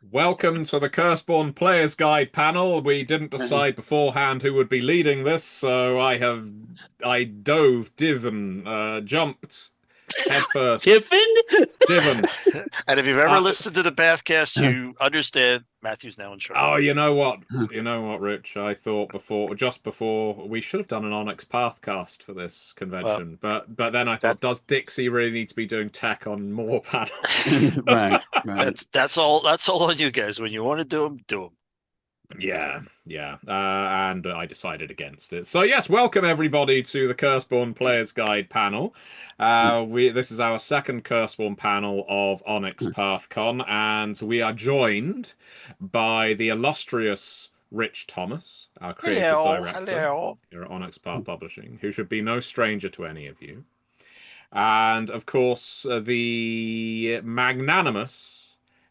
Welcome to the Curseborne Players Guide panel. We didn't decide beforehand who would be leading this, so I dove, divin, jumped headfirst. Tiffin? Divin. And if you've ever Uh, listened to the Bathcast, you understand Matthew's now in charge. oh, you know what? You know what, Rich? I thought just before, we should have done an Onyx Pathcast for this Well, convention, but then I that thought, does Dixie really need to be doing tech on more panels? Right, right. that's all on you guys. When you want to do them, do them. Yeah, yeah. And I decided against it. So yes, welcome everybody to the Curseborne Players Guide panel. This is our second Curseborne panel of Onyx PathCon, and we are joined by the illustrious Rich Thomas, our creative Hello, director hello. here at Onyx Path Publishing, who should be no stranger to any of you. And of course, the magnanimous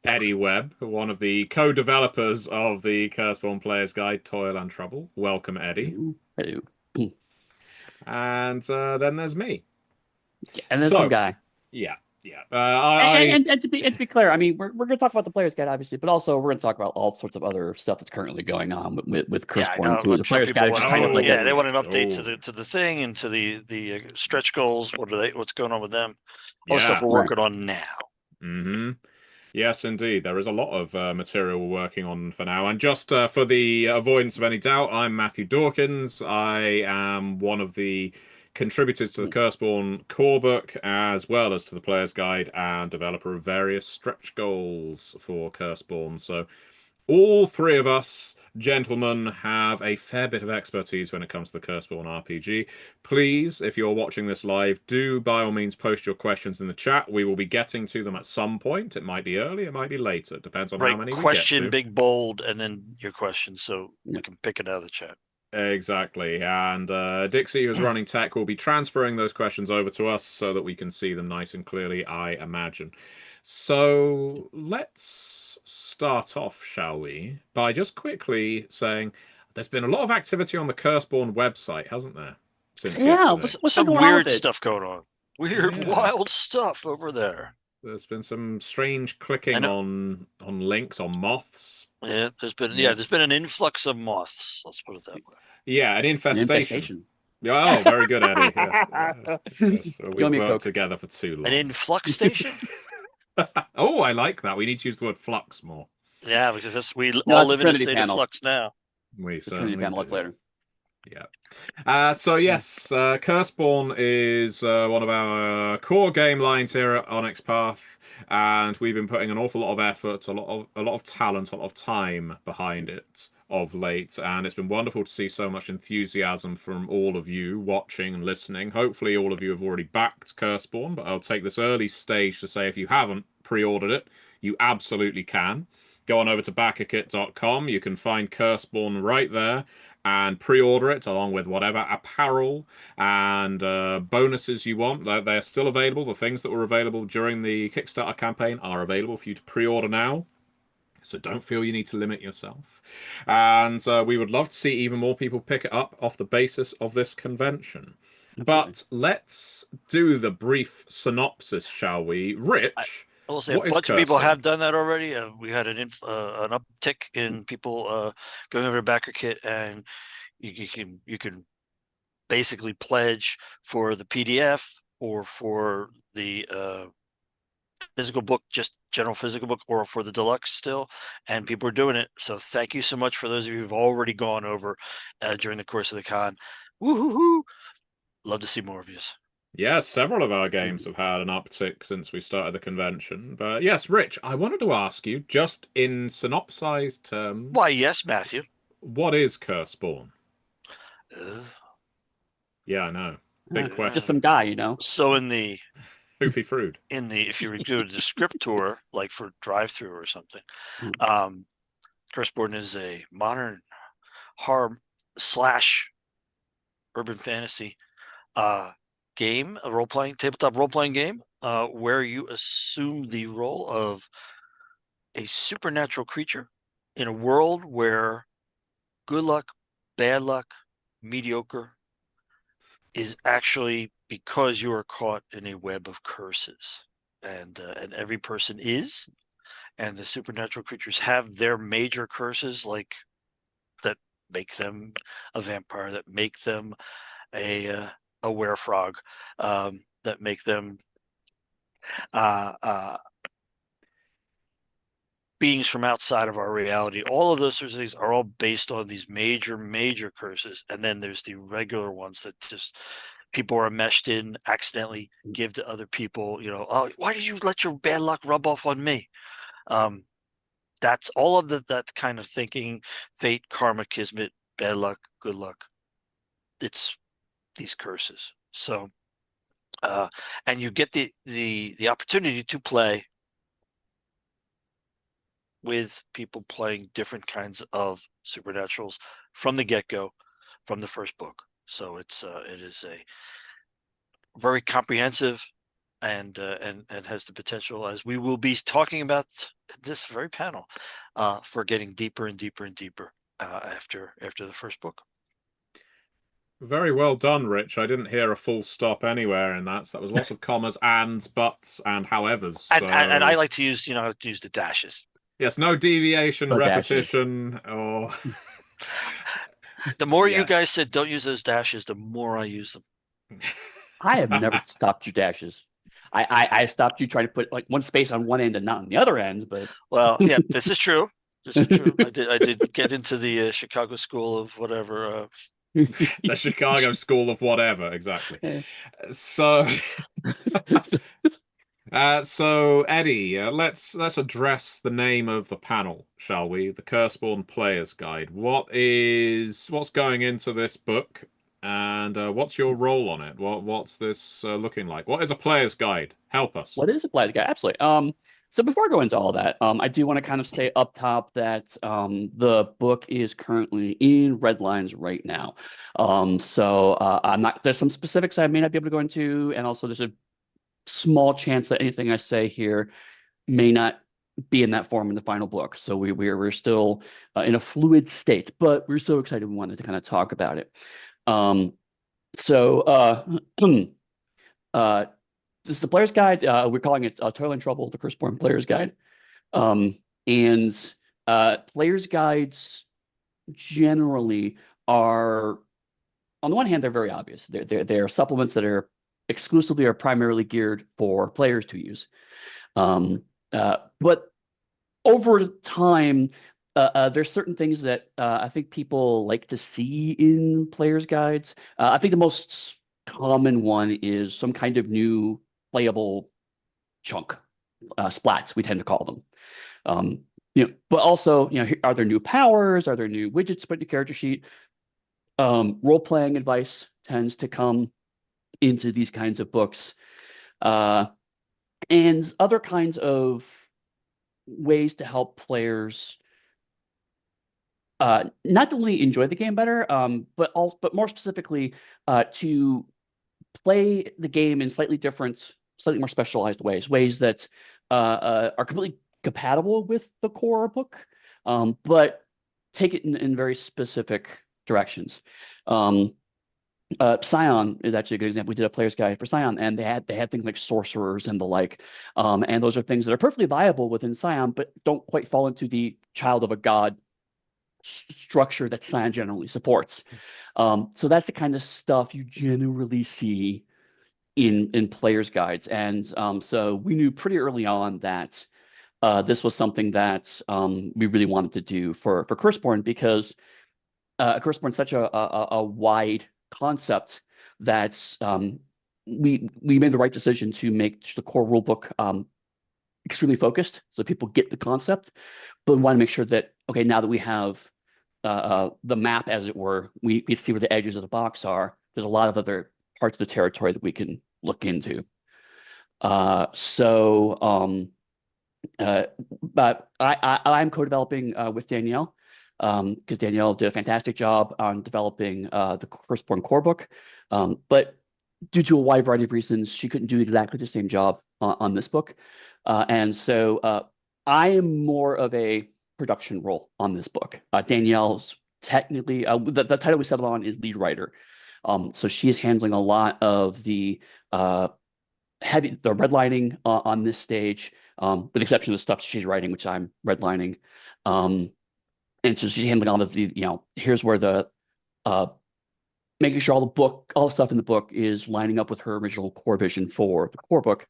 Eddy Webb, one of the co-developers of the Curseborne Player's Guide, Toil and Trouble. Welcome, Eddy. Hello. And then there's me. And then some So, guy. yeah, yeah. And to be clear, I mean, we're going to talk about the player's guide, obviously, but also we're going to talk about all sorts of other stuff that's currently going on with Yeah, I Curseborne know. too. I'm The sure player's people guide is want. just kind of like Yeah, they want an update oh, to the thing and to the stretch goals. What's going on with them? All the stuff yeah. we're right. working on now. Mm-hmm. Yes, indeed. There is a lot of material we're working on for now. And just for the avoidance of any doubt, I'm Matthew Dawkins. I am one of the contributors to the Curseborne core book, as well as to the Player's Guide, and developer of various stretch goals for Curseborne. So all three of us gentlemen have a fair bit of expertise when it comes to the Curseborne RPG. Please, if you're watching this live, do by all means post your questions in the chat. We will be getting to them at some point. It might be early, it might be later. It depends on how Right, many we get question, to. big bold, and then your question, so we can pick it out of the chat. Exactly. And Dixie, who's running tech, will be transferring those questions over to us so that we can see them nice and clearly, I imagine. So let's start off, shall we, by just quickly saying there's been a lot of activity on the Curseborne website, hasn't there, since Yeah, yesterday? what's been Some going on with weird it? stuff going on. Weird, Yeah. wild stuff over there. There's been some strange clicking And on links, on moths. yeah, Yeah. there's been an influx of moths. Let's put it that way. Yeah, an An infestation. infestation. Oh, very good, Eddie. Yes. Yes. You We've owe me a worked Coke. together for too An long. influx station? Oh, I like that. We need to use the word flux more. Yeah, because we No, all that's the live in a Trinity state of panel. flux now. We The Trinity certainly panel. That's do. later. Yeah. So yes, Curseborne is one of our core game lines here at Onyx Path, and we've been putting an awful lot of effort, a lot of talent, a lot of time behind it of late, and it's been wonderful to see so much enthusiasm from all of you watching and listening. Hopefully, all of you have already backed Curseborne, but I'll take this early stage to say if you haven't pre-ordered it, you absolutely can. Go on over to backakit.com. You can find Curseborne right there and pre-order it along with whatever apparel and bonuses you want. They're still available. The things that were available during the Kickstarter campaign are available for you to pre-order now. So don't feel you need to limit yourself. And we would love to see even more people pick it up off the basis of this convention. Absolutely. But let's do the brief synopsis, shall we? Rich, I will say a what is bunch of people Curseborne? have done that already. We had an uptick in people going over to Backer Kit, and you can basically pledge for the PDF or for the physical book, just general physical book, or for the deluxe still, and people are doing it. So thank you so much for those of you who've already gone over during the course of the con. Woo-hoo-hoo! Love to see more of you. Yeah, several of our games have had an uptick since we started the convention. But yes, Rich, I wanted to ask you, just in synopsized Why, terms, yes, Matthew. what is Curseborne? Uh, Yeah, I know. Big Just some question. guy, you know. so in the Poopy fruit. if you do a descriptor like for drive through or something, Hmm. Curseborne is a modern horror slash urban fantasy game, a tabletop role playing game, where you assume the role of a supernatural creature in a world where good luck, bad luck, mediocre is actually because you are caught in a web of curses, and every person is, and the supernatural creatures have their major curses, like that make them a vampire, that make them a werefrog, that make them beings from outside of our reality. All of those sorts of things are all based on these major curses, and then there's the regular ones that just people are meshed in, accidentally give to other people. Oh, why did you let your bad luck rub off on me? That's all of that kind of thinking: fate, karma, kismet, bad luck, good luck. It's these curses. So and you get the opportunity to play with people playing different kinds of supernaturals from the get-go, from the first book. So it is a very comprehensive and has the potential, as we will be talking about this very panel, for getting deeper and deeper and deeper after the first book. Very well done, Rich. I didn't hear a full stop anywhere in that. So that was lots of commas, ands, buts, and howevers. And I like to use the dashes. Yes, no deviation, No repetition, or The more you Yes. guys said don't use those dashes, the more I use them. I have never stopped your dashes. I've stopped you trying to put like one space on one end and not on the other end, but Well, yeah, this is true. This is true. I did get into the Chicago School of whatever. The Chicago School of whatever, exactly. So, so Eddy, let's address the name of the panel, shall we? The Curseborne Player's Guide. What's going into this book, and what's your role on it? What's this looking like? What is a player's guide? Help us. What is a player's guide? Absolutely. So before I go into all that, I do want to kind of say up top that the book is currently in red lines right now. There's some specifics I may not be able to go into, and also there's a small chance that anything I say here may not be in that form in the final book. So we're still in a fluid state, but we're so excited we wanted to kind of talk about it. This is the Player's Guide. We're calling it Toil and Trouble, the Curseborne Player's Guide. Player's Guides generally are, on the one hand, they're very obvious. They're supplements that are exclusively or primarily geared for players to use. But over time, there's certain things that I think people like to see in players' guides. I think the most common one is some kind of new playable chunk, splats, we tend to call them. But also, are there new powers? Are there new widgets put in your character sheet? Role-playing advice tends to come into these kinds of books, and other kinds of ways to help players not only enjoy the game better, but more specifically to play the game in slightly different, slightly more specialized ways that are completely compatible with the core book, but take it in very specific directions. Scion is actually a good example. We did a player's guide for Scion, and they had things like sorcerers and the like, and those are things that are perfectly viable within Scion, but don't quite fall into the child of a god structure that Scion generally supports. So that's the kind of stuff you generally see in players' guides, and so we knew pretty early on that this was something that we really wanted to do for Curseborne, because Curseborne is such a wide concept that we made the right decision to make the core rulebook extremely focused so people get the concept, but we want to make sure that, okay, now that we have the map, as it were, we see where the edges of the box are. There's a lot of other parts of the territory that we can look into. But I'm co-developing with Danielle, because Danielle did a fantastic job on developing the Curseborne core book. But due to a wide variety of reasons, she couldn't do exactly the same job on this book. And so I am more of a production role on this book. Danielle's technically, the title we settled on is lead writer. So she is handling a lot of the redlining on this stage, with the exception of the stuff she's writing, which I'm redlining. And so she's handling all of the, here's where the making sure all the stuff in the book is lining up with her original core vision for the core book.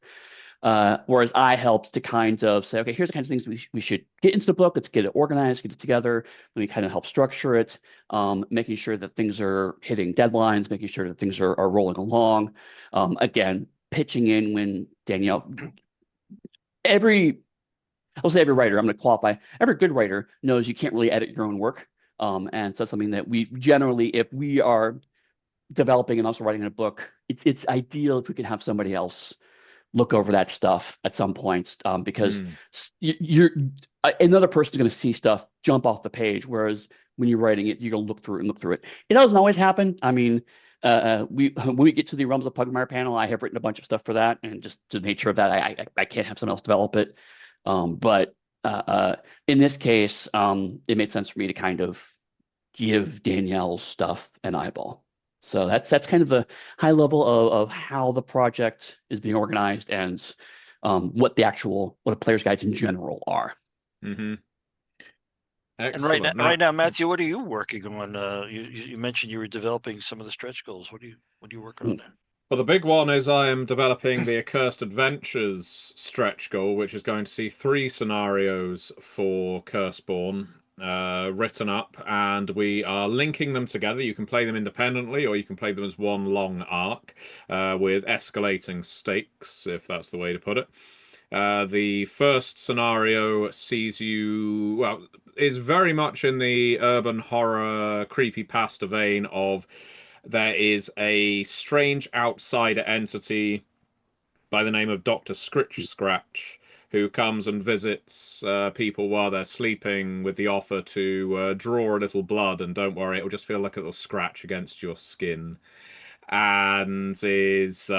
Whereas I helped to kind of say, okay, here's the kinds of things we should get into the book. Let's get it organized, get it together. Let me kind of help structure it, making sure that things are hitting deadlines, making sure that things are rolling along. Again, pitching in when Danielle, I'll say every writer, I'm going to qualify, every good writer knows you can't really edit your own work. And so that's something that we generally, if we are developing and also writing a book, it's ideal if we can have somebody else look over that stuff at some point, because you're another person's going to see stuff jump off the page, whereas when you're writing it, you're going to look through it and look through it. It doesn't always happen. I mean, when we get to the Realms of Pugmire panel, I have written a bunch of stuff for that, and just the nature of that, I can't have someone else develop it. But in this case, it made sense for me to kind of give Danielle's stuff an eyeball. So that's kind of the high level of how the project is being organized and what the player's guides in general are. Mm-hmm. Excellent. And right now, Matthew, what are you working on? You mentioned you were developing some of the stretch goals. What are you working on there? Well, the big one is I am developing the Accursed Adventures stretch goal, which is going to see 3 scenarios for Curseborne written up, and we are linking them together. You can play them independently, or you can play them as one long arc with escalating stakes, if that's the way to put it. The first scenario sees you, well, is very much in the urban horror creepypasta vein of there is a strange outsider entity by the name of Dr. Scratch, who comes and visits people while they're sleeping with the offer to draw a little blood, and don't worry, it'll just feel like a little scratch against your skin, and is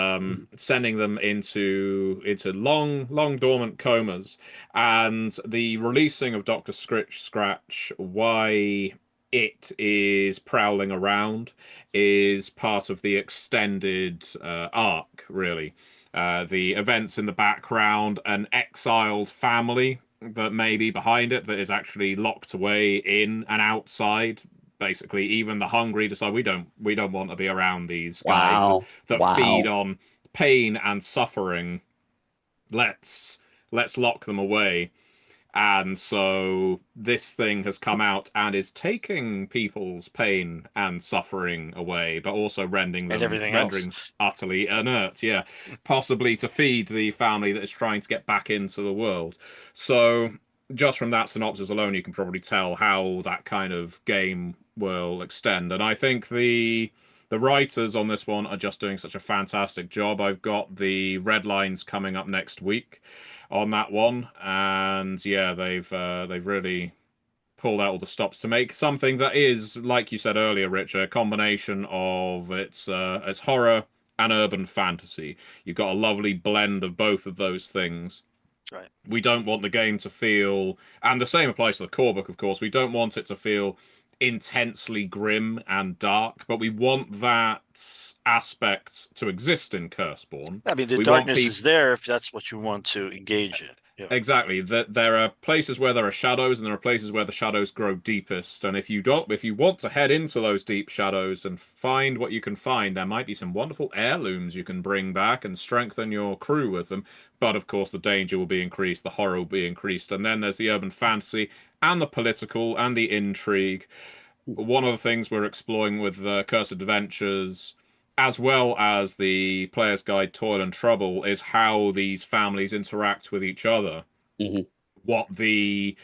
sending them into long dormant comas. And the releasing of Dr. Scratch, why it is prowling around, is part of the extended arc, really. The events in the background, an exiled family that may be behind it that is actually locked away in and outside. Basically, even the hungry decide we don't want to be around these guys that feed on pain and suffering. Let's lock them away. And so this thing has come out and is taking people's pain and suffering away, but also rendering utterly inert. Yeah, possibly to feed the family that is trying to get back into the world. So just from that synopsis alone, you can probably tell how that kind of game will extend. And I think the writers on this one are just doing such a fantastic job. I've got the red lines coming up next week on that one, and yeah, they've really pulled out all the stops to make something that is, like you said earlier, Rich, a combination of it's horror and urban fantasy. You've got a lovely blend of both of those things. Right. We don't want the game to feel, and the same applies to the core book, of course, we don't want it to feel intensely grim and dark, but we want that aspect to exist in Curseborne. I mean, the darkness is there if that's what you want to engage in. Yeah. Exactly. That there are places where there are shadows, and there are places where the shadows grow deepest. And if you want to head into those deep shadows and find what you can find, there might be some wonderful heirlooms you can bring back and strengthen your crew with them. But of course, the danger will be increased, the horror will be increased, and then there's the urban fantasy and the political and the intrigue. One of the things we're exploring with Cursed Adventures, as well as the Player's Guide Toil and Trouble, is how these families interact with each other. Mm-hmm. What the,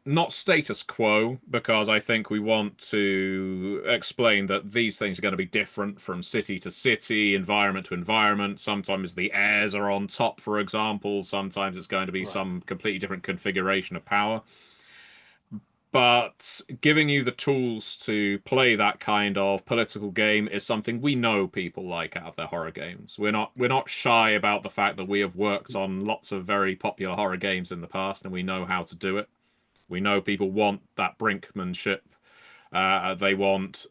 not status quo, because I think we want to explain that these things are going to be different from city to city, environment to environment. Sometimes the heirs are on top, for example. Sometimes it's going to be some completely different configuration of power. But giving you the tools to play that kind of political game is something we know people like out of their horror games. We're not shy about the fact that we have worked on lots of very popular horror games in the past, and we know how to do it. We know people want that brinkmanship. They want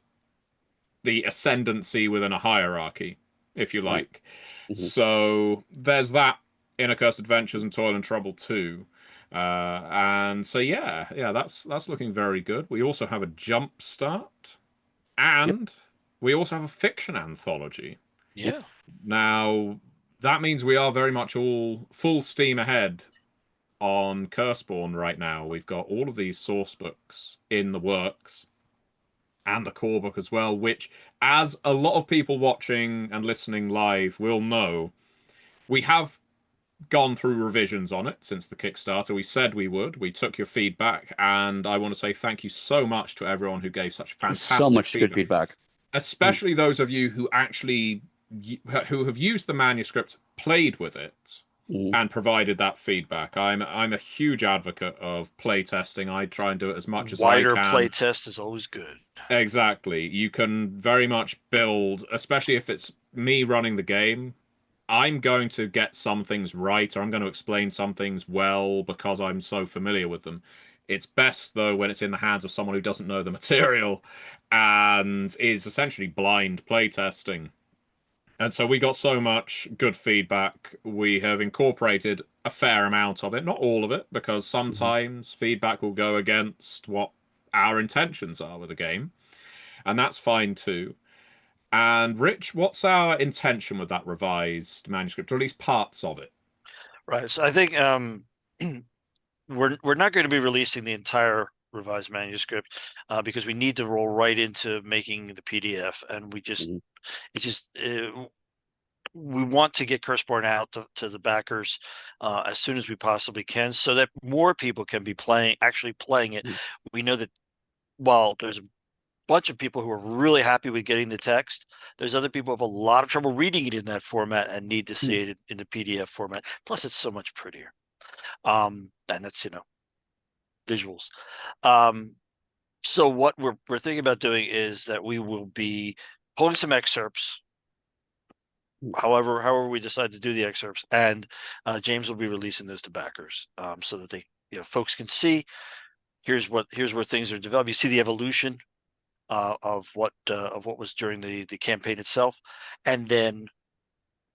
the ascendancy within a hierarchy, if you like. Mm-hmm. So there's that Inner Curse Adventures and Toil and Trouble 2. And so yeah, that's looking very good. We also have a Jump Start, Yep. and we also have a fiction anthology. Yeah. Now that means we are very much all full steam ahead on Curseborne right now. We've got all of these source books in the works, and the core book as well, which, as a lot of people watching and listening live will know, we have gone through revisions on it since the Kickstarter. We said we would. We took your feedback, and I want to say thank you so much to everyone who gave such So fantastic much good feedback, feedback. especially those of you who actually who have used the manuscript, played with it, and provided that feedback. I'm a huge advocate of play testing. I try and do it as much as I Wider can. play test is always good. Exactly. You can very much build, especially if it's me running the game. I'm going to get some things right, or I'm going to explain some things well because I'm so familiar with them. It's best, though, when it's in the hands of someone who doesn't know the material and is essentially blind playtesting. And so we got so much good feedback. We have incorporated a fair amount of it, not all of it, because sometimes feedback will go against what our intentions are with a game, and that's fine too. And Rich, what's our intention with that revised manuscript, or at least parts of it? Right. So I think we're not going to be releasing the entire revised manuscript because we need to roll right into making the PDF, and we want to get Curseborne out to the backers as soon as we possibly can, so that more people can be actually playing it. We know that while there's a bunch of people who are really happy with getting the text, there's other people who have a lot of trouble reading it in that format and need to see it in the PDF format. Plus, it's so much prettier. And that's, visuals. So what we're thinking about doing is that we will be pulling some excerpts, however we decide to do the excerpts, and James will be releasing those to backers, so that they, folks can see here's where things are developed. You see the evolution of what was during the campaign itself, and then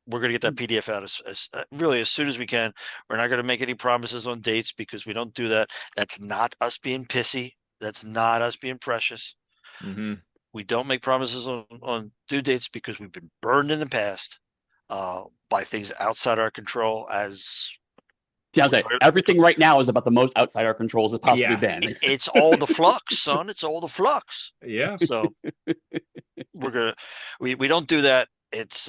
we're going to get that PDF out as really as soon as we can. We're not going to make any promises on dates because we don't do that. That's not us being pissy. That's not us being precious. We don't make promises on due dates because we've been burned in the past by things outside our control. Yeah, everything right now is about the most outside our controls as possibly been. It's all the flux, son. It's all the flux. Yeah. So we don't do that. It's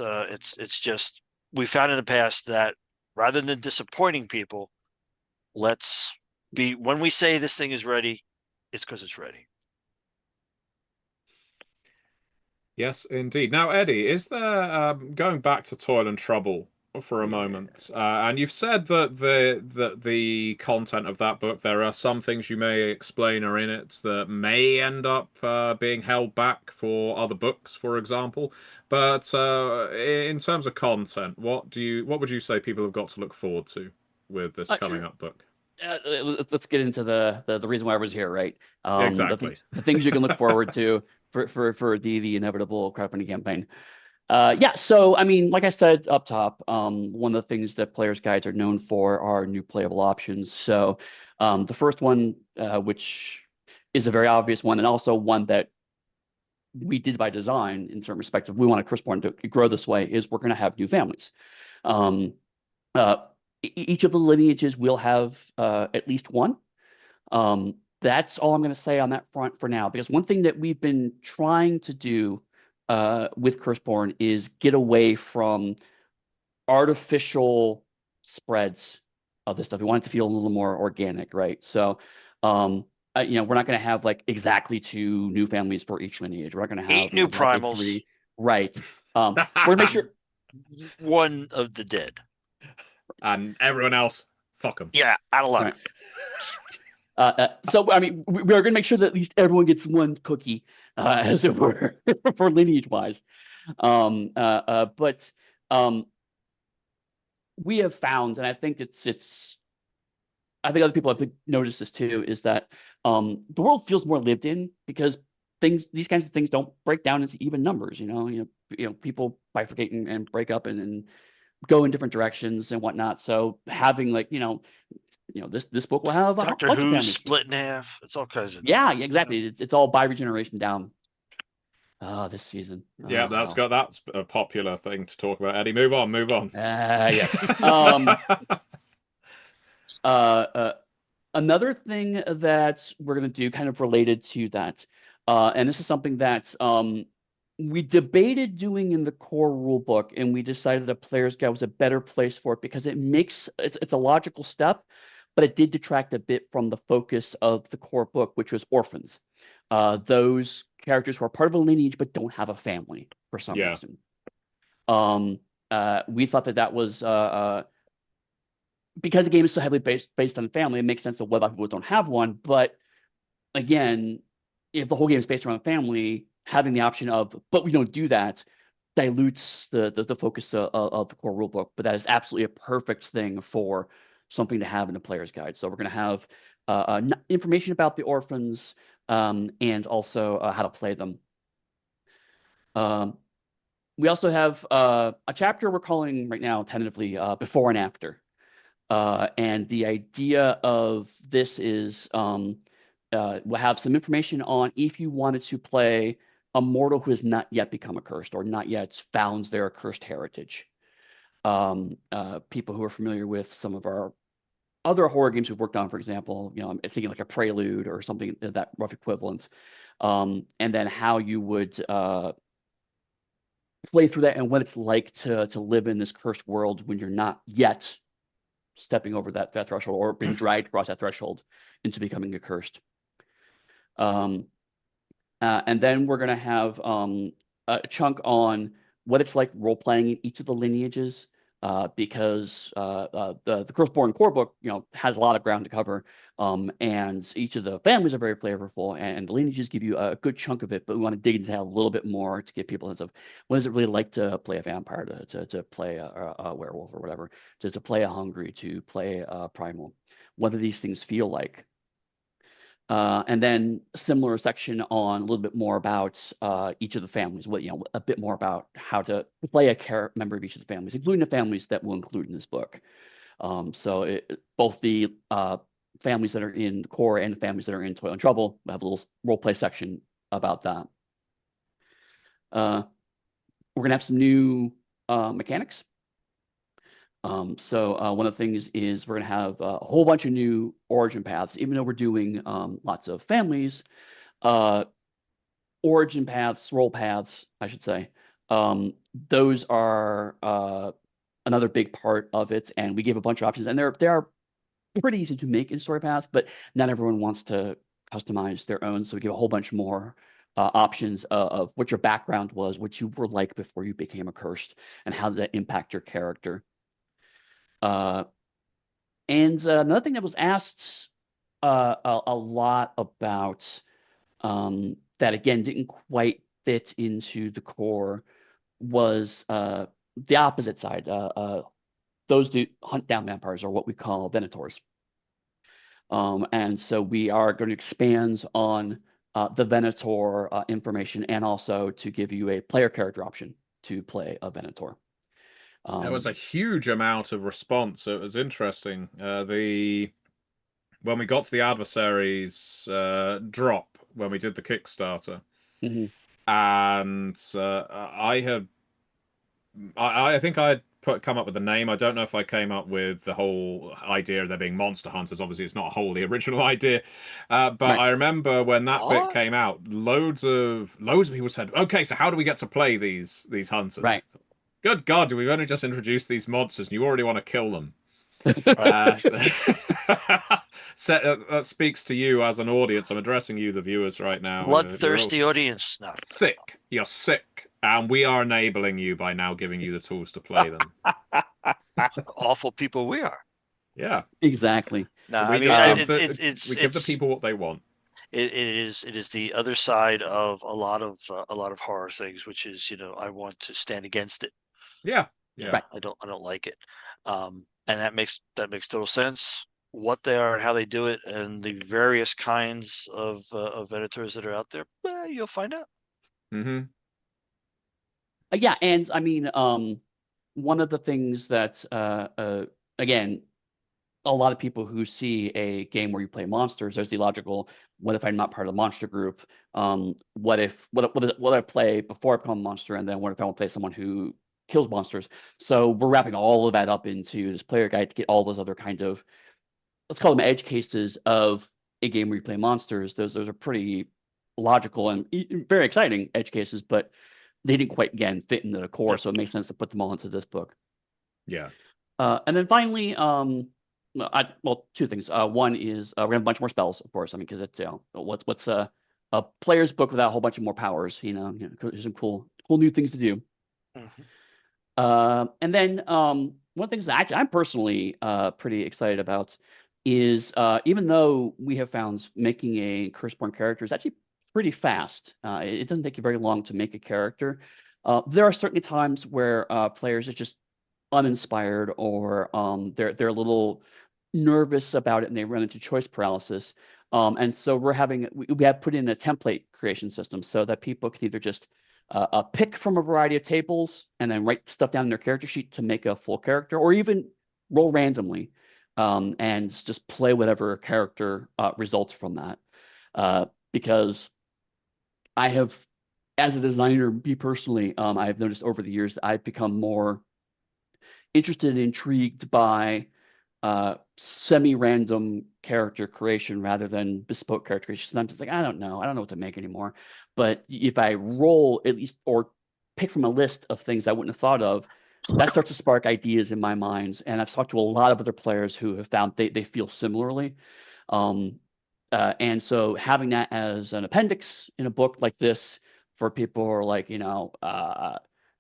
just, we found in the past that rather than disappointing people, when we say this thing is ready, it's because it's ready. Yes, indeed. Now, Eddie, is there, going back to Toil and Trouble for a moment, and you've said that the content of that book, there are some things you may explain are in it that may end up being held back for other books, for example. But in terms of content, what would you say people have got to look forward to with this coming up book? Let's get into the reason why I was here, right? Exactly. The things you can look forward to for the inevitable crowdfunding campaign. So I mean, like I said up top, one of the things that players' guides are known for are new playable options. So the first one, which is a very obvious one, and also one that we did by design in certain respects, if we want a Curseborne to grow this way, is we're going to have new families. Each of the lineages will have at least one. That's all I'm going to say on that front for now, because one thing that we've been trying to do with Curseborne is get away from artificial spreads of this stuff. We want it to feel a little more organic, right? So, we're not going to have like exactly 2 new families for each lineage. We're not going to have 8 new primals. 3, right? We're going to make sure one of the dead, and everyone else, fuck them. Yeah, out of luck. Right. So, I mean, we are going to make sure that at least everyone gets one cookie, as it were, for lineage-wise. But we have found, and I think I think other people have noticed this too, is that the world feels more lived in because these kinds of things don't break down into even numbers. People bifurcate and break up and go in different directions and whatnot. So having like, this book will have a Doctor bunch of Who's families. split in half. It's all kinds of Yeah, exactly. It's all by regeneration down. This season. Yeah, that's a popular thing to talk about. Eddie, move on. Yes. Another thing that we're going to do kind of related to that, and this is something that we debated doing in the core rulebook, and we decided a player's guide was a better place for it because it's a logical step, but it did detract a bit from the focus of the core book, which was orphans. Those characters who are part of a lineage but don't have a family for some reason. We thought that was because the game is so heavily based on family, it makes sense that web people don't have one. But again, if the whole game is based around family, having the option of, but we don't do that, dilutes the focus of the core rulebook. But that is absolutely a perfect thing for something to have in the player's guide. So we're going to have information about the orphans and also how to play them. We also have a chapter we're calling right now tentatively Before and After. And the idea of this is we'll have some information on if you wanted to play a mortal who has not yet become accursed or not yet found their accursed heritage. People who are familiar with some of our other horror games we've worked on, for example, I'm thinking like a Prelude or something that rough equivalent, and then how you would play through that and what it's like to live in this cursed world when you're not yet stepping over that threshold or being dragged across that threshold into becoming accursed. And then we're going to have a chunk on what it's like role-playing in each of the lineages, because the Curseborne core book, has a lot of ground to cover, and each of the families are very flavorful, and the lineages give you a good chunk of it, but we want to dig into that a little bit more to give people a sense of what is it really like to play a vampire, to play a werewolf or whatever, to play a hungry, to play a primal. What do these things feel like? And then a similar section on a little bit more about each of the families, a bit more about how to play a member of each of the families, including the families that we'll include in this book. So both the families that are in the core and the families that are in Toil and Trouble, we'll have a little role play section about that. We're going to have some new mechanics. So one of the things is we're going to have a whole bunch of new origin paths, even though we're doing lots of families, origin paths, role paths, I should say. Those are another big part of it, and we gave a bunch of options, and they are pretty easy to make in story paths, but not everyone wants to customize their own, so we give a whole bunch more options of what your background was, what you were like before you became accursed, and how did that impact your character. And another thing that was asked a lot about that, again, didn't quite fit into the core was the opposite side. Those who hunt down vampires are what we call Venators. And so we are going to expand on the Venator information, and also to give you a player character option to play a Venator. There was a huge amount of response. It was interesting. When we got to the adversaries drop when we did the Kickstarter, and I think I'd come up with a name. I don't know if I came up with the whole idea of there being monster hunters. Obviously, it's not a wholly original idea, but right. I remember when that bit came out, loads of people said, "Okay, so how do we get to play these hunters?" Right. Good God, we've only just introduced these monsters, and you already want to kill them. So that speaks to you as an audience. I'm addressing you, the viewers, right now. Bloodthirsty audience. No, sick. You're sick. And we are enabling you by now giving you the tools to play them. Awful people we are. Yeah. Exactly. No, we give the people what they want. It is the other side of a lot of horror things, which is, I want to stand against it. Yeah. Right. I don't like it. And that makes total sense. What they are and how they do it, and the various kinds of editors that are out there, you'll find out. Yeah, and I mean, one of the things that again, a lot of people who see a game where you play monsters, there's the logical, what if I'm not part of the monster group? What I play before I become a monster, and then what if I want to play someone who kills monsters? So we're wrapping all of that up into this player guide to get all those other kind of, let's call them edge cases of a game where you play monsters. Those are pretty logical and very exciting edge cases, but they didn't quite, again, fit into the core, so it makes sense to put them all into this book. Yeah. And then finally, well, two things. One is we're gonna have a bunch more spells, of course. I mean, because it's what's a player's book without a whole bunch of more powers. There's some cool new things to do. And then one of the things that actually I'm personally pretty excited about is even though we have found making a Curseborne character is actually pretty fast. It doesn't take you very long to make a character. There are certainly times where players are just uninspired, or they're a little nervous about it and they run into choice paralysis. And so we have put in a template creation system so that people can either just pick from a variety of tables and then write stuff down in their character sheet to make a full character, or even roll randomly and just play whatever character results from that. Because I have, as a designer, me personally, I've noticed over the years that I've become more interested and intrigued by semi-random character creation rather than bespoke character creation. Sometimes it's like, I don't know what to make anymore. But if I roll at least or pick from a list of things I wouldn't have thought of, that starts to spark ideas in my mind. And I've talked to a lot of other players who have found they feel similarly. And so having that as an appendix in a book like this for people who are like,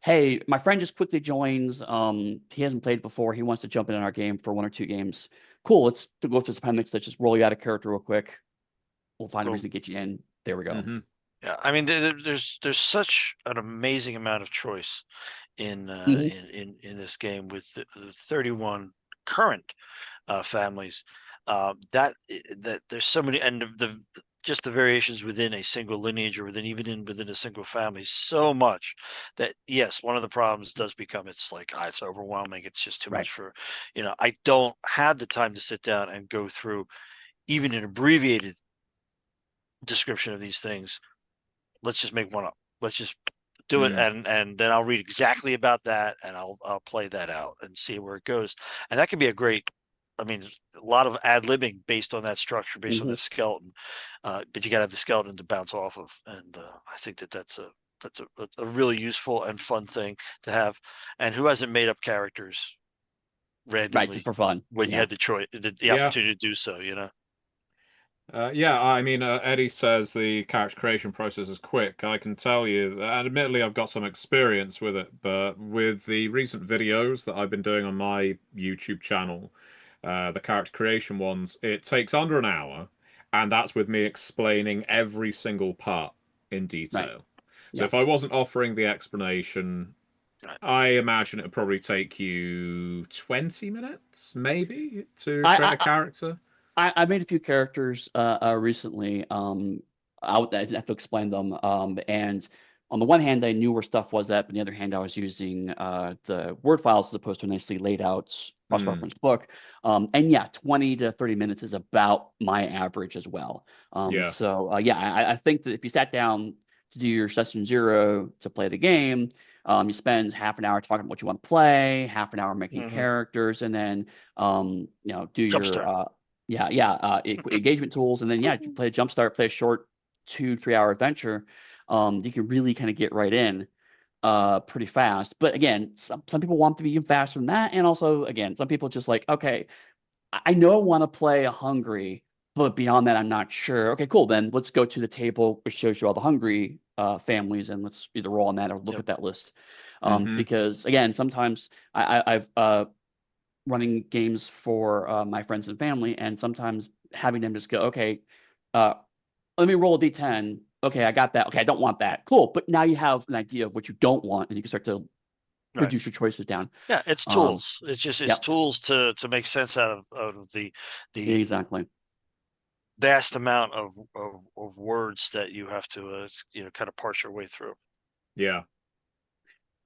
hey, my friend just quickly joins. He hasn't played before. He wants to jump in our game for 1 or 2 games. Cool. Let's go through this appendix. Let's just roll you out a character real quick. We'll find a reason to get you in. There we go. Yeah, I mean, there's such an amazing amount of choice in in this game with the 31 current families. That there's so many, and just the variations within a single lineage or within a single family, so much that yes, one of the problems does become it's like it's overwhelming. It's just too much for, I don't have the time to sit down and go through even an abbreviated description of these things. Let's just make one up. Let's just do it, and then I'll read exactly about that, and I'll play that out and see where it goes. And that can be a great, I mean, a lot of ad-libbing based on that structure, based on that skeleton. But you got to have the skeleton to bounce off of, and I think that's a really useful and fun thing to have. And who hasn't made up characters randomly, right, just for fun when you had the choice, the opportunity to do so? Yeah, I mean, Eddy says the character creation process is quick. I can tell you, and admittedly, I've got some experience with it, but with the recent videos that I've been doing on my YouTube channel, the character creation ones, it takes under an hour, and that's with me explaining every single part in detail. So if I wasn't offering the explanation, I imagine it would probably take you 20 minutes, maybe, to create a character. I made a few characters recently. I didn't have to explain them. And on the one hand, I knew where stuff was at, but on the other hand, I was using the Word files as opposed to a nicely laid out cross-referenced book. And yeah, 20 to 30 minutes is about my average as well. So I think that if you sat down to do your session 0 to play the game, you spend half an hour talking about what you want to play, half an hour making characters, and then do your engagement tools, and then you play a jumpstart, play a short 2-3 hour adventure. You can really kind of get right in pretty fast. But again, some people want to be even faster than that, and also again, some people just like, okay, I know I want to play a hungry, but beyond that, I'm not sure. Okay, cool. Then let's go to the table which shows you all the hungry families, and let's either roll on that or look at that list. Because again, sometimes I've running games for my friends and family, and sometimes having them just go, okay, let me roll a d10. Okay, I got that. Okay, I don't want that. Cool. But now you have an idea of what you don't want, and you can start to reduce your choices down. Yeah, it's tools. It's tools to make sense out of the exactly vast amount of words that you have to kind of parse your way through. Yeah.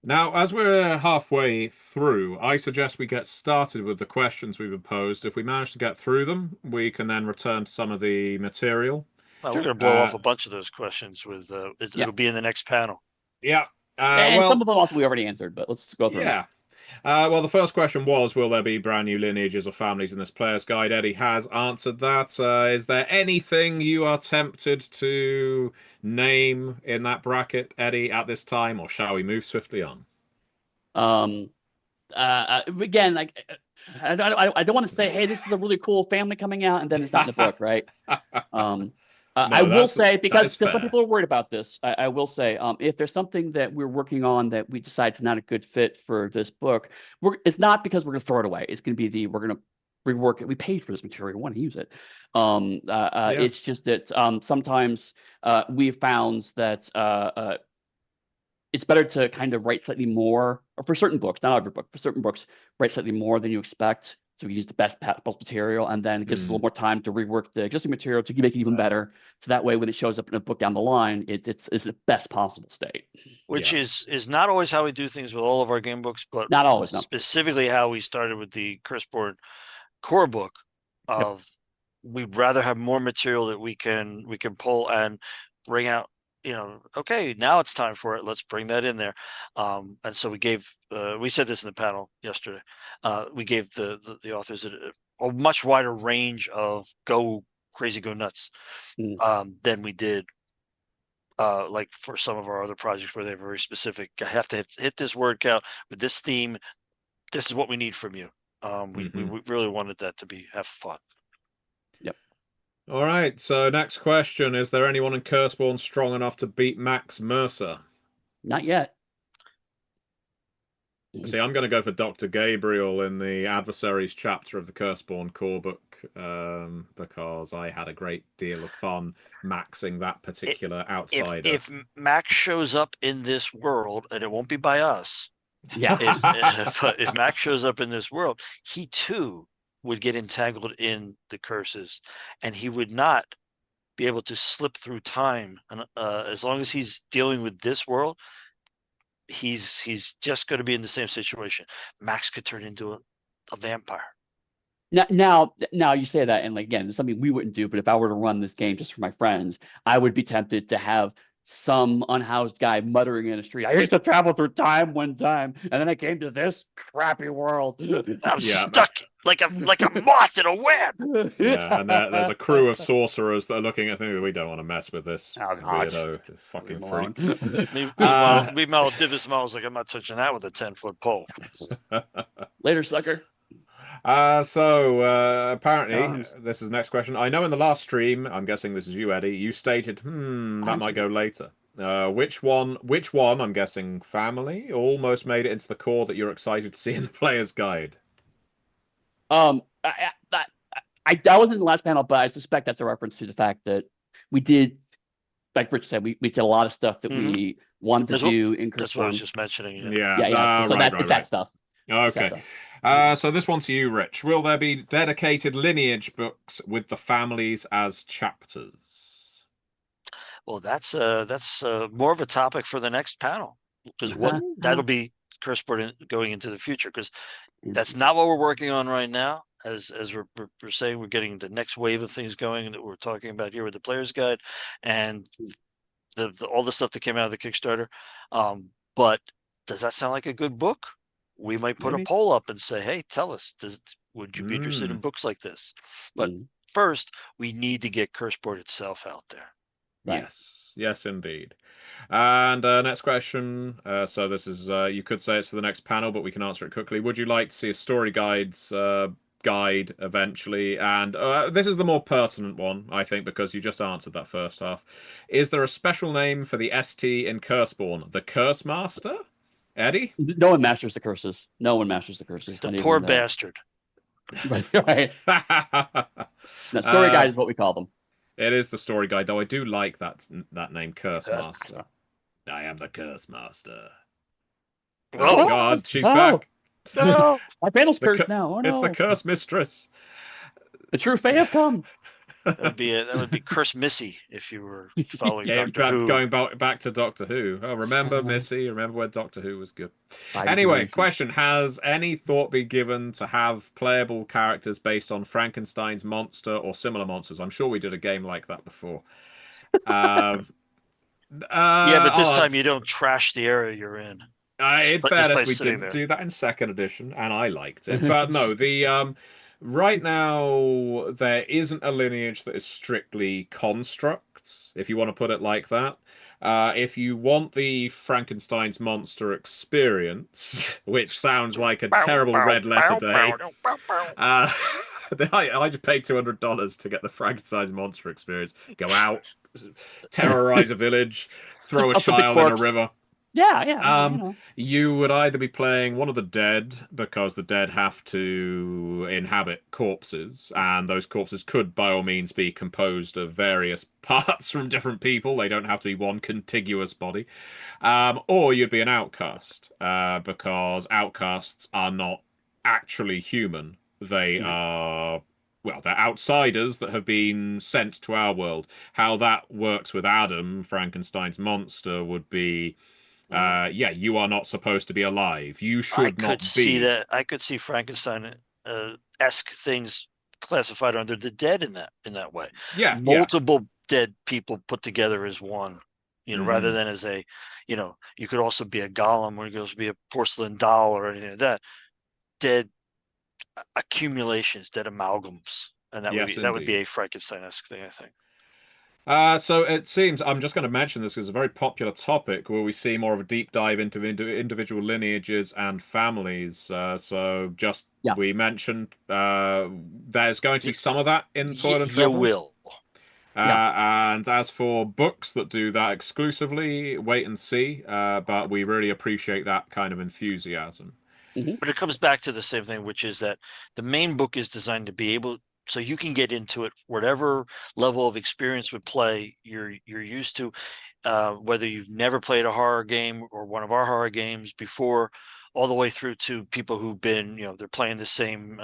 Now, as we're halfway through, I suggest we get started with the questions we've been posed. If we manage to get through them, we can then return to some of the material. Well, Sure. we're going to blow off Uh, a bunch of those questions with Yeah. it'll be in the next panel. Yeah. And some Well, of them also we already answered, but let's go through them. yeah. Well, the first question was, will there be brand new lineages or families in this player's guide? Eddy has answered that. Is there anything you are tempted to name in that bracket, Eddy, at this time, or shall we move swiftly on? Again, like I don't want to say, hey, this is a really cool family coming out, and then it's not in the book, right? I No, will say, that is because some fair. people are worried about this, I will say, if there's something that we're working on that we decide is not a good fit for this book, it's not because we're going to throw it away. It's going to be we're going to rework it. We paid for this material. We want to use it. Yeah. It's just that sometimes we've found that it's better to kind of write slightly more, or for certain books, not every book, for certain books, write slightly more than you expect. So we use the best possible material, and then it gives us a little more time to rework the existing material to make it even better. So that way, when it shows up in a book down the line, it's the best possible state. Which Yeah. is not always how we do things with all of our game books, but Not always, no. specifically how we started with the Curseborne core book Yep. of we'd rather have more material that we can pull and bring out, okay, now it's time for it. Let's bring that in there. And so we said this in the panel yesterday. We gave the authors a much wider range of go crazy, go nuts than we did like for some of our other projects where they're very specific. I have to hit this word count with this theme. This is what we need from you. We really wanted that to have fun. Yep. All right. So next question: is there anyone in Curseborne strong enough to beat Max Mercer? Not yet. See, I'm going to go for Dr. Gabriel in the Adversaries chapter of the Curseborne core book because I had a great deal of fun maxing that particular outsider. If Max shows up in this world, and it won't be by us, Yeah. if Max shows up in this world, he too would get entangled in the curses, and he would not be able to slip through time. And as long as he's dealing with this world, he's just going to be in the same situation. Max could turn into a vampire. Now you say that, and like, again, it's something we wouldn't do. But if I were to run this game just for my friends, I would be tempted to have some unhoused guy muttering in a street, "I used to travel through time one time, and then I came to this crappy world. I'm stuck like a moth in a web." Yeah, and there's a crew of sorcerers that are looking at things. We don't want to mess with this Oh, gosh. weirdo fucking freak. Meanwhile, Divis Smells like, I'm not touching that with a 10-foot pole. Later, sucker. Apparently, this is the next question. I know in the last stream, I'm guessing this is you, Eddy, you stated, that might go later. Which one, I'm guessing family, almost made it into the core that you're excited to see in the player's guide? That wasn't in the last panel, but I suspect that's a reference to the fact that we did, like Rich said, we did a lot of stuff that we wanted to do in Curseborne. That's what I was just mentioning. Yeah. So right, that stuff. Okay. So this one to you, Rich. Will there be dedicated lineage books with the families as chapters? Well, that's more of a topic for the next panel, because that'll be Curseborne going into the future, because that's not what we're working on right now. As we're saying, we're getting the next wave of things going that we're talking about here with the player's guide and all the stuff that came out of the Kickstarter. But does that sound like a good book? We might put a poll up and say, hey, tell us, would you be interested in books like this? But first, we need to get Curseborne itself out there. Right. Yes, indeed. And next question. So this is, you could say it's for the next panel, but we can answer it quickly. Would you like to see a story guide eventually? And this is the more pertinent one, I think, because you just answered that first half. Is there a special name for the ST in Curseborne? The Curse Master? Eddy? No one masters the curses. No one masters the curses. The poor bastard. Right. The story guide is what we call them. It is the story guide, though I do like that name, Curse Master. I am the Curse Master. Oh God, she's back. No, our panel's cursed now. Oh no, it's the Curse Mistress. The true Fae have come. That would be Curse Missy if you were following Yeah, Doctor Who. going back to Doctor Who. Oh, remember Missy? Remember when Doctor Who was good? By Anyway, deviation. question: has any thought been given to have playable characters based on Frankenstein's monster or similar monsters? I'm sure we did a game like that before. Um, Yeah, but this oh, time you don't trash the area you're in. in Just by fairness, we sitting didn't there. do that in second edition, and I liked it. But no, the right now there isn't a lineage that is strictly constructs, if you want to put it like that. If you want the Frankenstein's monster experience, which sounds like a terrible red letter day, uh, I just paid $200 to get the Frankenstein's monster experience. Go out, terrorize a village, throw a Up the big child in a corpse. river. Yeah, you know. You would either be playing one of the dead, because the dead have to inhabit corpses, and those corpses could, by all means, be composed of various parts from different people. They don't have to be one contiguous body. Or you'd be an outcast, because outcasts are not actually human. They Right. are, well, they're outsiders that have been sent to our world. How that works with Adam, Frankenstein's monster, would be yeah, you are not supposed to be alive. You I should could not see be. that. I could see Frankenstein esque things classified under the dead in that way. Yeah, yeah. Multiple dead people put together as one. Rather Hmm. than as a, you could also be a golem, or you could also be a porcelain doll or anything like that. Dead accumulations, dead amalgams, and Yes, that would be indeed. a Frankenstein-esque thing, I think. So it seems I'm just going to mention this because it's a very popular topic where we see more of a deep dive into individual lineages and families. So just Yeah. we mentioned there's going to be some of that in Toil and You Trouble. will. And as for books that do that exclusively, wait and see. But we really appreciate that kind of enthusiasm. But it comes back to the same thing, which is that the main book is designed to be able, so you can get into it, whatever level of experience with play you're used to, whether you've never played a horror game or one of our horror games before, all the way through to people who've been, they're playing the same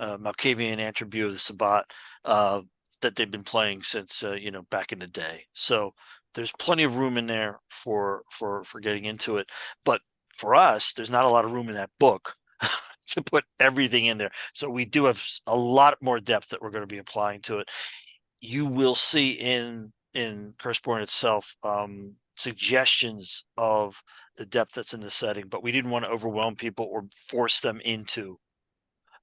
Malkavian attribute of the Sabbat that they've been playing since back in the day. So there's plenty of room in there for getting into it, but for us, there's not a lot of room in that book to put everything in there. So we do have a lot more depth that we're going to be applying to it. You will see in Curseborne itself suggestions of the depth that's in the setting, but we didn't want to overwhelm people or force them into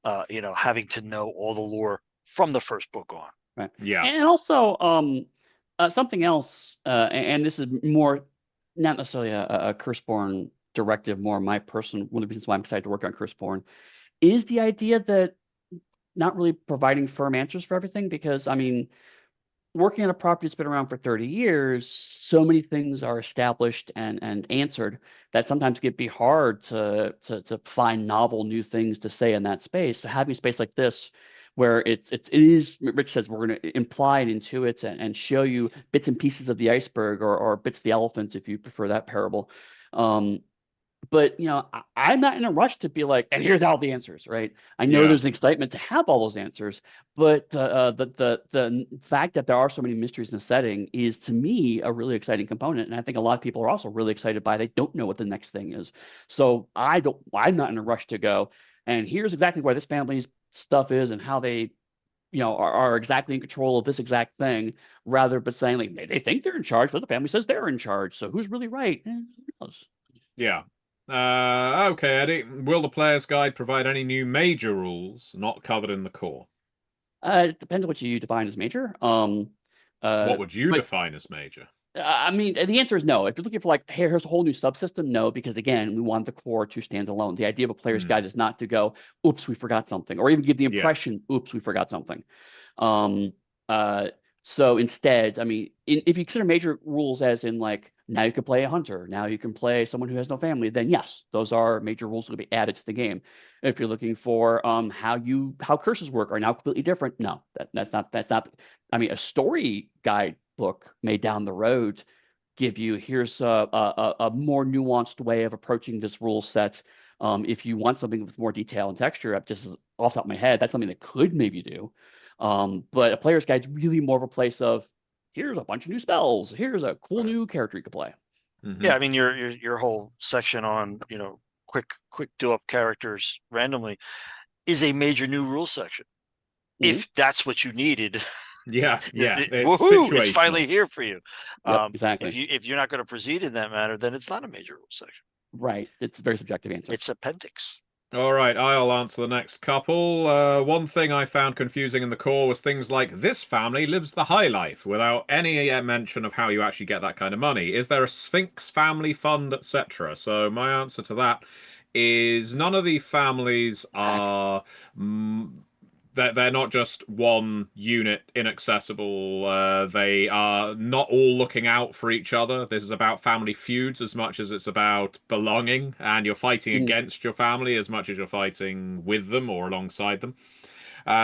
having to know all the lore from the first book on. Right. Yeah. And also, something else, and this is more not necessarily a Curseborne directive, more my personal one of the reasons why I'm excited to work on Curseborne is the idea that not really providing firm answers for everything, because I mean, working on a property that's been around for 30 years, so many things are established and answered that sometimes it can be hard to find novel new things to say in that space. So having a space like this where it is, Rich says, we're going to imply and intuit and show you bits and pieces of the iceberg or bits of the elephant, if you prefer that parable. But I'm not in a rush to be like, and here's all the answers, right? I know Yeah. there's an excitement to have all those answers, but the fact that there are so many mysteries in the setting is, to me, a really exciting component. And I think a lot of people are also really excited by it. They don't know what the next thing is. So I'm not in a rush to go, and here's exactly where this family's stuff is and how they are exactly in control of this exact thing, rather but saying like they think they're in charge, but the family says they're in charge. So who's really right? Who knows? Yeah. Okay, Eddie. Will the player's guide provide any new major rules not covered in the core? It depends on what you define as major. What would you But define as major? I mean, the answer is no. If you're looking for like, hey, here's a whole new subsystem, no, because again, we want the core to stand alone. The idea of a player's guide is not to go, oops, we forgot something, or even give the Yeah. impression, oops, we forgot something. Um, uh, so instead, I mean, if you consider major rules as in like, now you can play a hunter, now you can play someone who has no family, then yes, those are major rules that will be added to the game. If you're looking for how curses work are now completely different, no, that's not. I mean, a story guide book may down the road give you, here's a more nuanced way of approaching this rule set. If you want something with more detail and texture, just off the top of my head, that's something that could maybe do. But a player's guide's really more of a place of, here's a bunch of new spells, here's a cool new character you could play. Yeah, I mean your whole section on quick do up characters randomly is a major new rule section. If that's what you needed, yeah, woohoo! It's finally here for you. Yep, exactly. If you're not going to proceed in that manner, then it's not a major rule section. Right. It's a very subjective answer. It's appendix. All right, I'll answer the next couple. One thing I found confusing in the core was things like, this family lives the high life, without any mention of how you actually get that kind of money. Is there a Sphinx family fund, etc.? So my answer to that is none of the families are... they're not just one unit inaccessible. They are not all looking out for each other. This is about family feuds as much as it's about belonging, and you're fighting against your family as much as you're fighting with them or alongside them.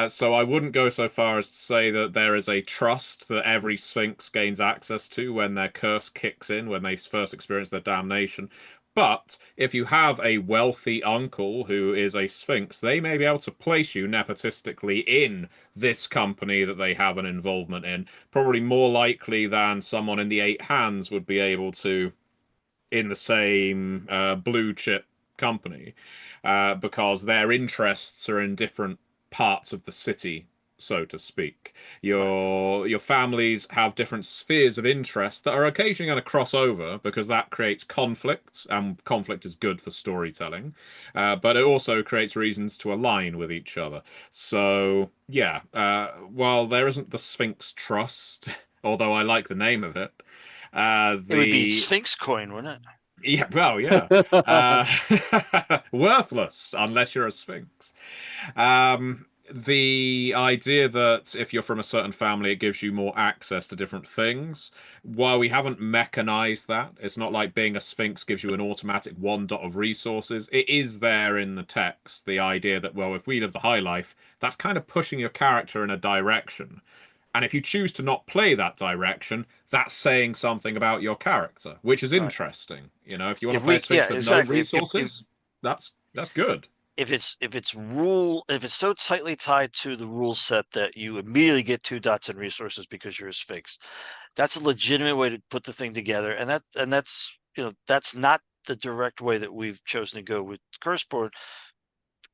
So I wouldn't go so far as to say that there is a trust that every Sphinx gains access to when their curse kicks in, when they first experience their damnation. But if you have a wealthy uncle who is a Sphinx, they may be able to place you nepotistically in this company that they have an involvement in, probably more likely than someone in the Eight Hands would be able to in the same blue chip company, because their interests are in different parts of the city, so to speak. Your families have different spheres of interest that are occasionally going to cross over because that creates conflict, and conflict is good for storytelling. But it also creates reasons to align with each other. So yeah, while there isn't the Sphinx Trust, although I like the name of it, it would be Sphinx coin, wouldn't it? Yeah, well, yeah. Worthless unless you're a Sphinx. The idea that if you're from a certain family, it gives you more access to different things. While we haven't mechanized that, it's not like being a Sphinx gives you an automatic one dot of resources. It is there in the text, the idea that, well, if we live the high life, that's kind of pushing your character in a direction. And if you choose to not play that direction, that's saying something about your character, which is interesting. You know, if you want to play a Sphinx with no resources, that's good. If it's so tightly tied to the rule set that you immediately get 2 dots in resources because you're a Sphinx, that's a legitimate way to put the thing together. And that's that's not the direct way that we've chosen to go with Curseborne,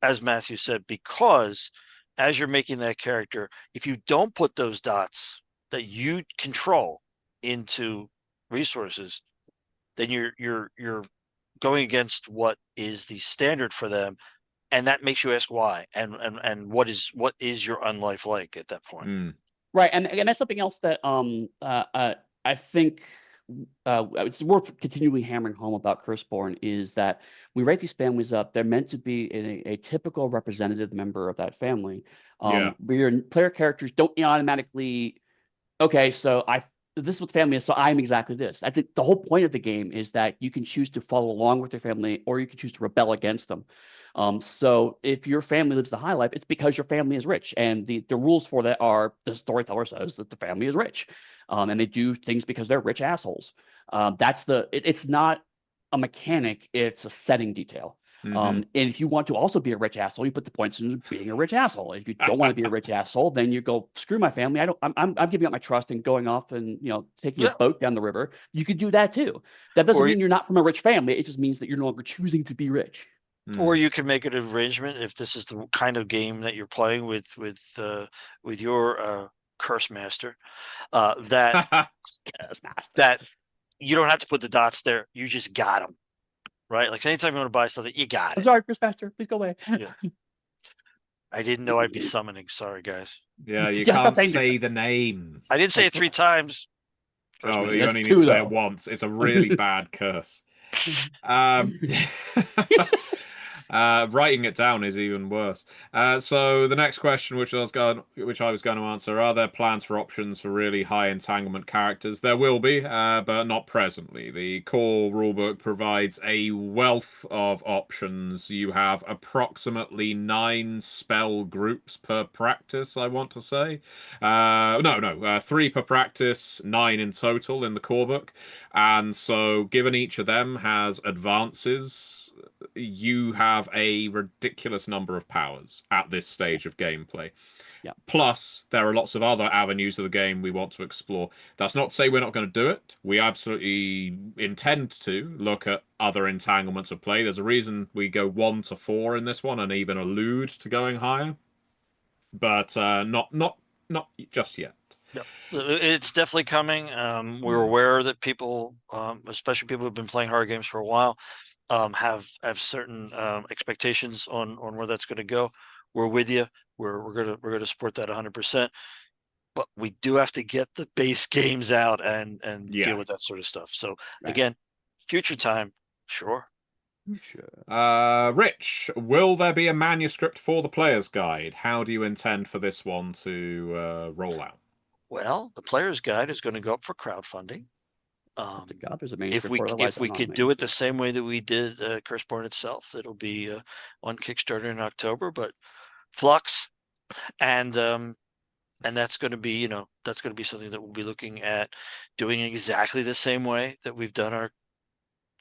as Matthew said, because as you're making that character, if you don't put those dots that you control into resources, then you're going against what is the standard for them, and that makes you ask why, and what is your unlife like at that point. Right, and again, that's something else that I think it's worth continually hammering home about Curseborne, is that we write these families up. They're meant to be a typical representative member of that family. Where your player characters don't automatically, okay, so this is what the family is, so I'm exactly this. That's it. The whole point of the game is that you can choose to follow along with your family, or you can choose to rebel against them. So if your family lives the high life, it's because your family is rich, and the rules for that are, the storyteller says that the family is rich, and they do things because they're rich assholes. It's not a mechanic; it's a setting detail. And if you want to also be a rich asshole, you put the points in being a rich asshole. If you don't want to be a rich asshole, then you go, screw my family. I'm giving up my trust and going off and taking a boat down the river. You could do that too. That doesn't mean you're not from a rich family. It just means that you're no longer choosing to be rich. Or you can make an arrangement, if this is the kind of game that you're playing with your curse master, that you don't have to put the dots there. You just got them, right? Like anytime you want to buy something, you got it. I'm sorry, curse master, please go away. Yeah. I didn't know I'd be summoning. Sorry, guys. Yeah, you can't say the name. I didn't say it 3 times. Oh, you only need to say it once. It's a really bad curse. Writing it down is even worse. So the next question, which I was going to answer, are there plans for options for really high entanglement characters? There will be, but not presently. The core rulebook provides a wealth of options. You have approximately 9 spell groups per practice, I want to say. No, 3 per practice, 9 in total in the core book. And so given each of them has advances, you have a ridiculous number of powers at this stage of gameplay. Yeah. Plus, there are lots of other avenues of the game we want to explore. That's not to say we're not going to do it. We absolutely intend to look at other entanglements of play. There's a reason we go 1 to 4 in this one, and even allude to going higher, but not just yet. Yep. It's definitely coming. We're aware that people, especially people who've been playing horror games for a while, have certain expectations on where that's going to go. We're with you. We're gonna support that 100%. But we do have to get the base games out and deal with that sort of stuff. So again, future time, sure. Rich, will there be a manuscript for the player's guide? How do you intend for this one to roll out? Well, the player's guide is going to go up for crowdfunding. God, there's a If we could do it the same way that we did Curseborne itself, it'll be on Kickstarter in October, but Flux, and that's going to be, that's going to be something that we'll be looking at doing exactly the same way that we've done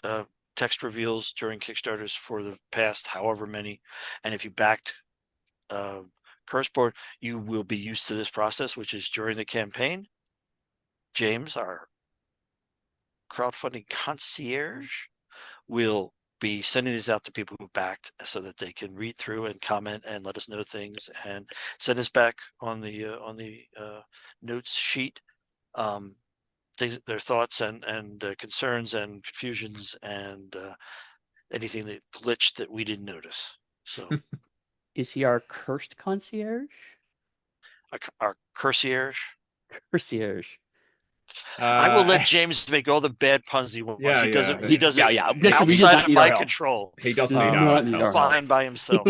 our text reveals during Kickstarters for the past however many. And if you backed Curseborne, you will be used to this process, which is during the campaign, James, our crowdfunding concierge, will be sending these out to people who backed so that they can read through and comment and let us know things and send us back on the notes sheet their thoughts and concerns and confusions and anything that glitched that we didn't notice. So is he our cursed concierge? Our concierge? Concierge. I will let James make all the bad puns he wants. Yeah, he does it. yeah. He does it Listen, outside of my control. He doesn't need our help. Fine by himself.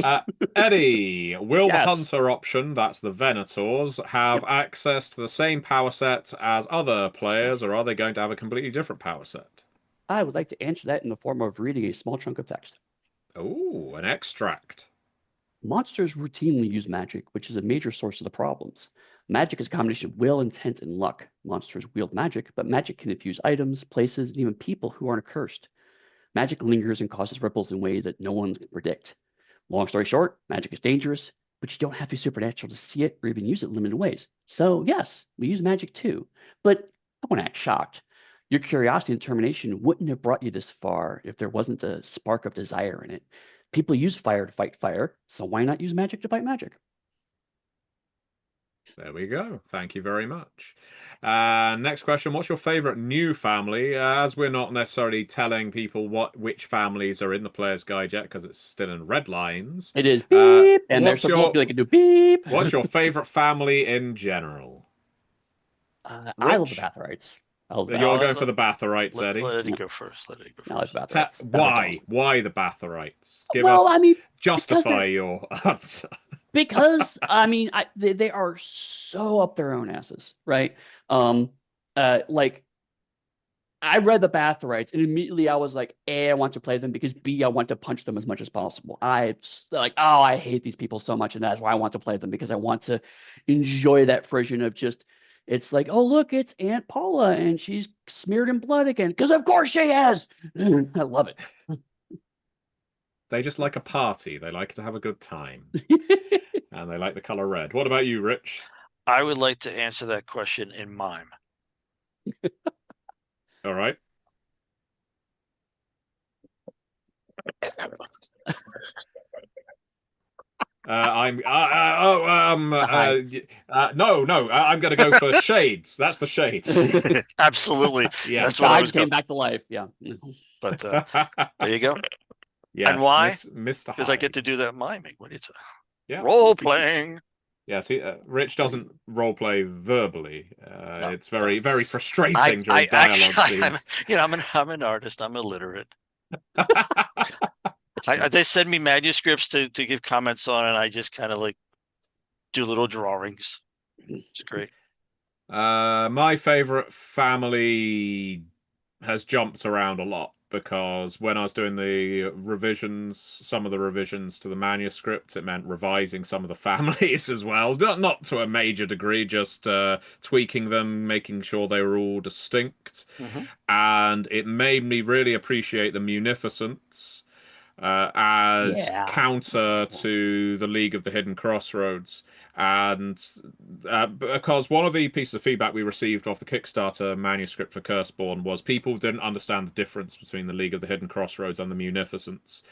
Eddy, will the Hunter option, that's the Venators, have access to the same power set as other players, or are they going to have a completely different power set? I would like to answer that in the form of reading a small chunk of text. Oh, an extract. Monsters routinely use magic, which is a major source of the problems. Magic is a combination of will, intent, and luck. Monsters wield magic, but magic can infuse items, places, and even people who aren't cursed. Magic lingers and causes ripples in ways that no one can predict. Long story short, magic is dangerous, but you don't have to be supernatural to see it or even use it in limited ways. So yes, we use magic too, but I won't act shocked. Your curiosity and determination wouldn't have brought you this far if there wasn't a spark of desire in it. People use fire to fight fire, so why not use magic to fight magic? There we go. Thank you very much. Next question. What's your favorite new family? As we're not necessarily telling people which families are in the player's guide yet, because it's still in red lines. It is beep, and there's supposed to be like a do beep. What's your favorite family in general? I love the Bathorites. You're going for the Bathorites, Eddy? Let Eddy go first. Why the Bathorites? Justify your answer. Because they are so up their own asses, right? Like I read the Bathorites and immediately I was like, A, I want to play them, because B, I want to punch them as much as possible. I hate these people so much, and that's why I want to play them, because I want to enjoy that friction of just, it's like, oh look, it's Aunt Paula and she's smeared in blood again, because of course she has. I love it. They just like a party. They like to have a good time. And they like the color red. What about you, Rich? I would like to answer that question in mime. All right. No, I'm going to go for shades. That's the shades. Absolutely. Yeah. That's what I was came back to life. Yeah. But there you go. Yes, and why? Mr. Because I get to do that miming. What do you say? Yeah. Role playing. Yeah, see, Rich doesn't role play verbally. No, it's very, very frustrating during dialogue scenes. I'm an artist. I'm illiterate. They send me manuscripts to give comments on, and I just kind of like do little drawings. It's great. My favorite family has jumped around a lot, because when I was doing the revisions, some of the revisions to the manuscript, it meant revising some of the families as well. Not to a major degree, just tweaking them, making sure they were all distinct. And it made me really appreciate the Munificence. as Yeah. counter to the League of the Hidden Crossroads. And because one of the pieces of feedback we received off the Kickstarter manuscript for Curseborne was people didn't understand the difference between the League of the Hidden Crossroads and the Munificence,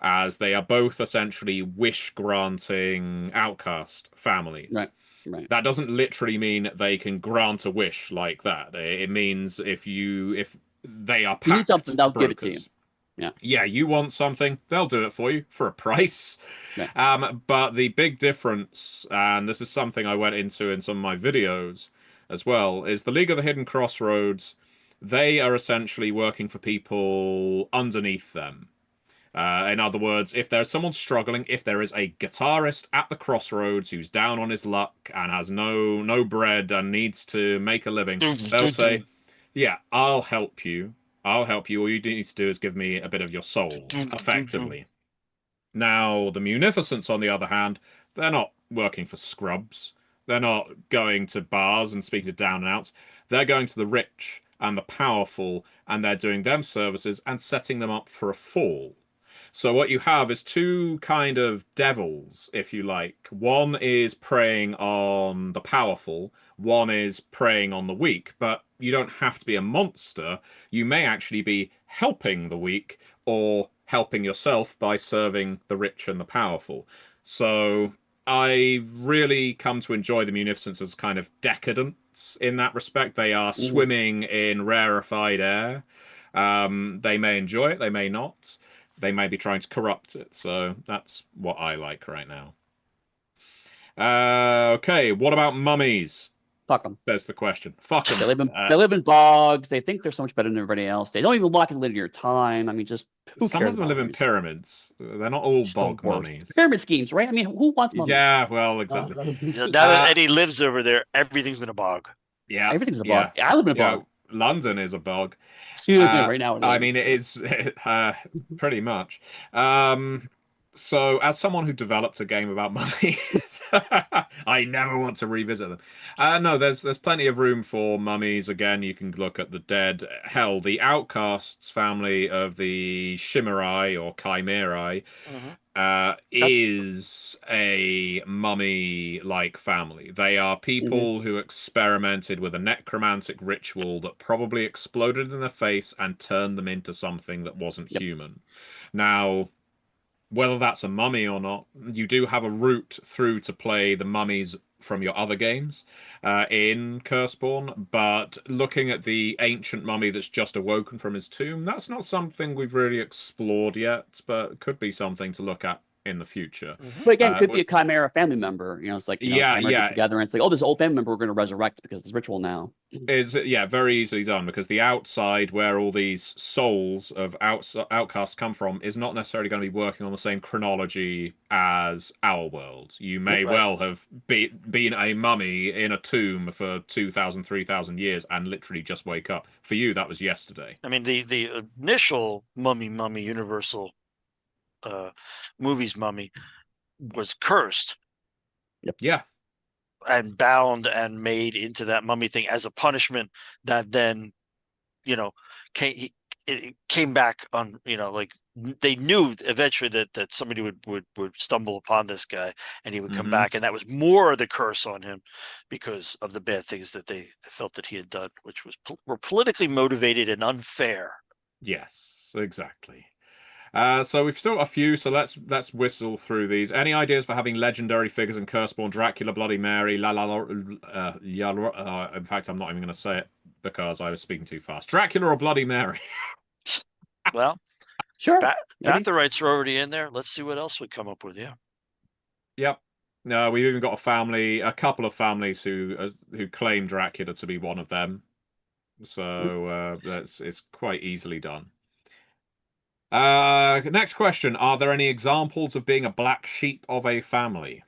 as they are both essentially wish-granting outcast families. Right. That doesn't literally mean they can grant a wish like that. It means if they are You need something, pact they'll give it to you. brokers. Yeah. Yeah, you want something, they'll do it for you for a price. Right. But the big difference, and this is something I went into in some of my videos as well, is the League of the Hidden Crossroads. They are essentially working for people underneath them. In other words, if there's someone struggling, if there is a guitarist at the crossroads who's down on his luck and has no bread and needs to make a living, they'll say, "Yeah, I'll help you. I'll help you. All you need to do is give me a bit of your soul," effectively. Now, the Munificence, on the other hand, they're not working for scrubs. They're not going to bars and speaking to down and outs. They're going to the rich and the powerful, and they're doing them services and setting them up for a fall. So what you have is two kind of devils, if you like. One is preying on the powerful, one is preying on the weak, but you don't have to be a monster. You may actually be helping the weak or helping yourself by serving the rich and the powerful. So I've really come to enjoy the Munificence as kind of decadence in that respect. They are swimming in rarefied air. They may enjoy it, they may not. They may be trying to corrupt it. So that's what I like right now. Okay, what about mummies? Fuck them. That's the question. Fuck them. They live in bogs. They think they're so much better than everybody else. They don't even walk in linear time. I mean, just who Some cares of them about live in mummies? pyramids. They're not all Just the bog worst. mummies. Pyramid schemes, right? I mean, who wants mummies? Yeah, well, exactly. Now that Eddie lives over there, everything's been a bog. Yeah, Everything's a bog. I live in a bog. London is a bog. Right now, I mean, it is pretty much. So, as someone who developed a game about mummies, I never want to revisit them. No, there's plenty of room for mummies. Again, you can look at the dead. Hell, the Outcasts family of the Chimerai or Chimerae is a mummy-like family. They are people who experimented with a necromantic ritual that probably exploded in their face and turned them into something that wasn't human. Now, whether that's a mummy or not, you do have a route through to play the mummies from your other games in Curseborne, but looking at the ancient mummy that's just awoken from his tomb, that's not something we've really explored yet, but could be something to look at in the future. But again, could be a Chimera family member. You know, it's like, Chimera get together and it's like, oh, this old family member we're going to resurrect because this ritual now. Is very easily done, because the outside where all these souls of outcasts come from is not necessarily going to be working on the same chronology as our world. You may well have been a mummy in a tomb for 2,000, 3,000 years and literally just wake up. For you, that was yesterday. I mean, the initial Mummy Universal movies Mummy was cursed. Yeah. And bound and made into that mummy thing as a punishment that then, it came back on, like they knew eventually that somebody would stumble upon this guy and he would come back, and that was more of the curse on him because of the bad things that they felt that he had done, which were politically motivated and unfair. Yes, exactly. So we've still got a few, so let's whistle through these. Any ideas for having legendary figures in Curseborne? Dracula, Bloody Mary, in fact, I'm not even going to say it because I was speaking too fast. Dracula or Bloody Mary? Well, sure. Bathorites are already in there. Let's see what else we come up with. Yeah. Yep. No, we've even got a couple of families who claim Dracula to be one of them. So it's quite easily done. Next question. Are there any examples of being a black sheep of a family?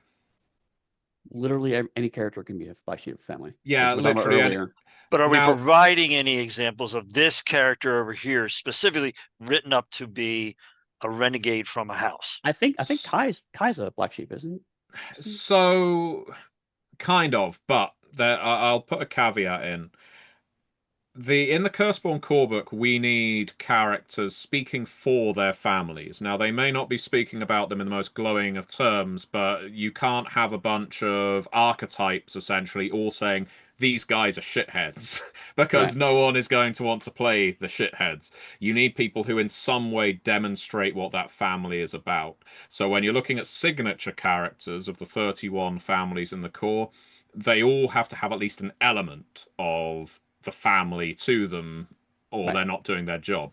Literally any character can be a black sheep of a family. Yeah, literally. But are we providing any examples of this character over here specifically written up to be a renegade from a house? I think Kai's a black sheep, isn't he? So, kind of, but I'll put a caveat in. in the Curseborne core book, we need characters speaking for their families. Now, they may not be speaking about them in the most glowing of terms, but you can't have a bunch of archetypes essentially all saying these guys are shitheads because Right. no one is going to want to play the shitheads. You need people who in some way demonstrate what that family is about. So when you're looking at signature characters of the 31 families in the core, they all have to have at least an element of the family to them, or Right. they're not doing their job.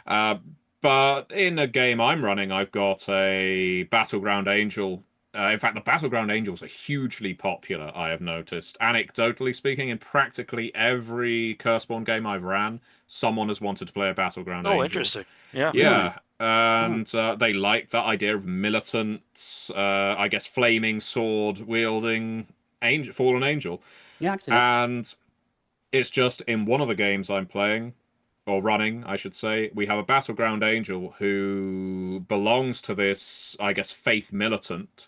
Uh, but in a game I'm running, I've got a Battleground Angel. In fact, the Battleground Angels are hugely popular, I have noticed. Anecdotally speaking, in practically every Curseborne game I've ran, someone has wanted to play a Battleground Oh, Angel. interesting. Yeah. Really? Yeah, and they like that idea of militant, I guess, flaming sword wielding angel, fallen angel. Yeah, I can see that. And it's just in one of the games I'm playing, or running, I should say, we have a Battleground Angel who belongs to this, I guess, faith militant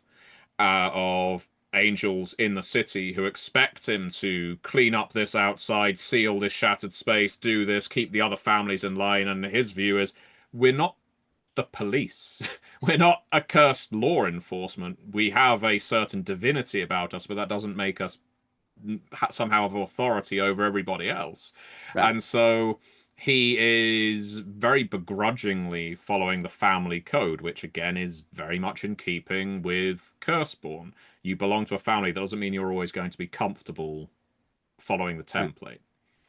of angels in the city who expect him to clean up this outside, seal this shattered space, do this, keep the other families in line. And his view is, we're not the police. We're not a cursed law enforcement. We have a certain divinity about us, but that doesn't make us somehow have authority over everybody else. Right. And so he is very begrudgingly following the family code, which again is very much in keeping with Curseborne. You belong to a family. That doesn't mean you're always going to be comfortable following the Right. template.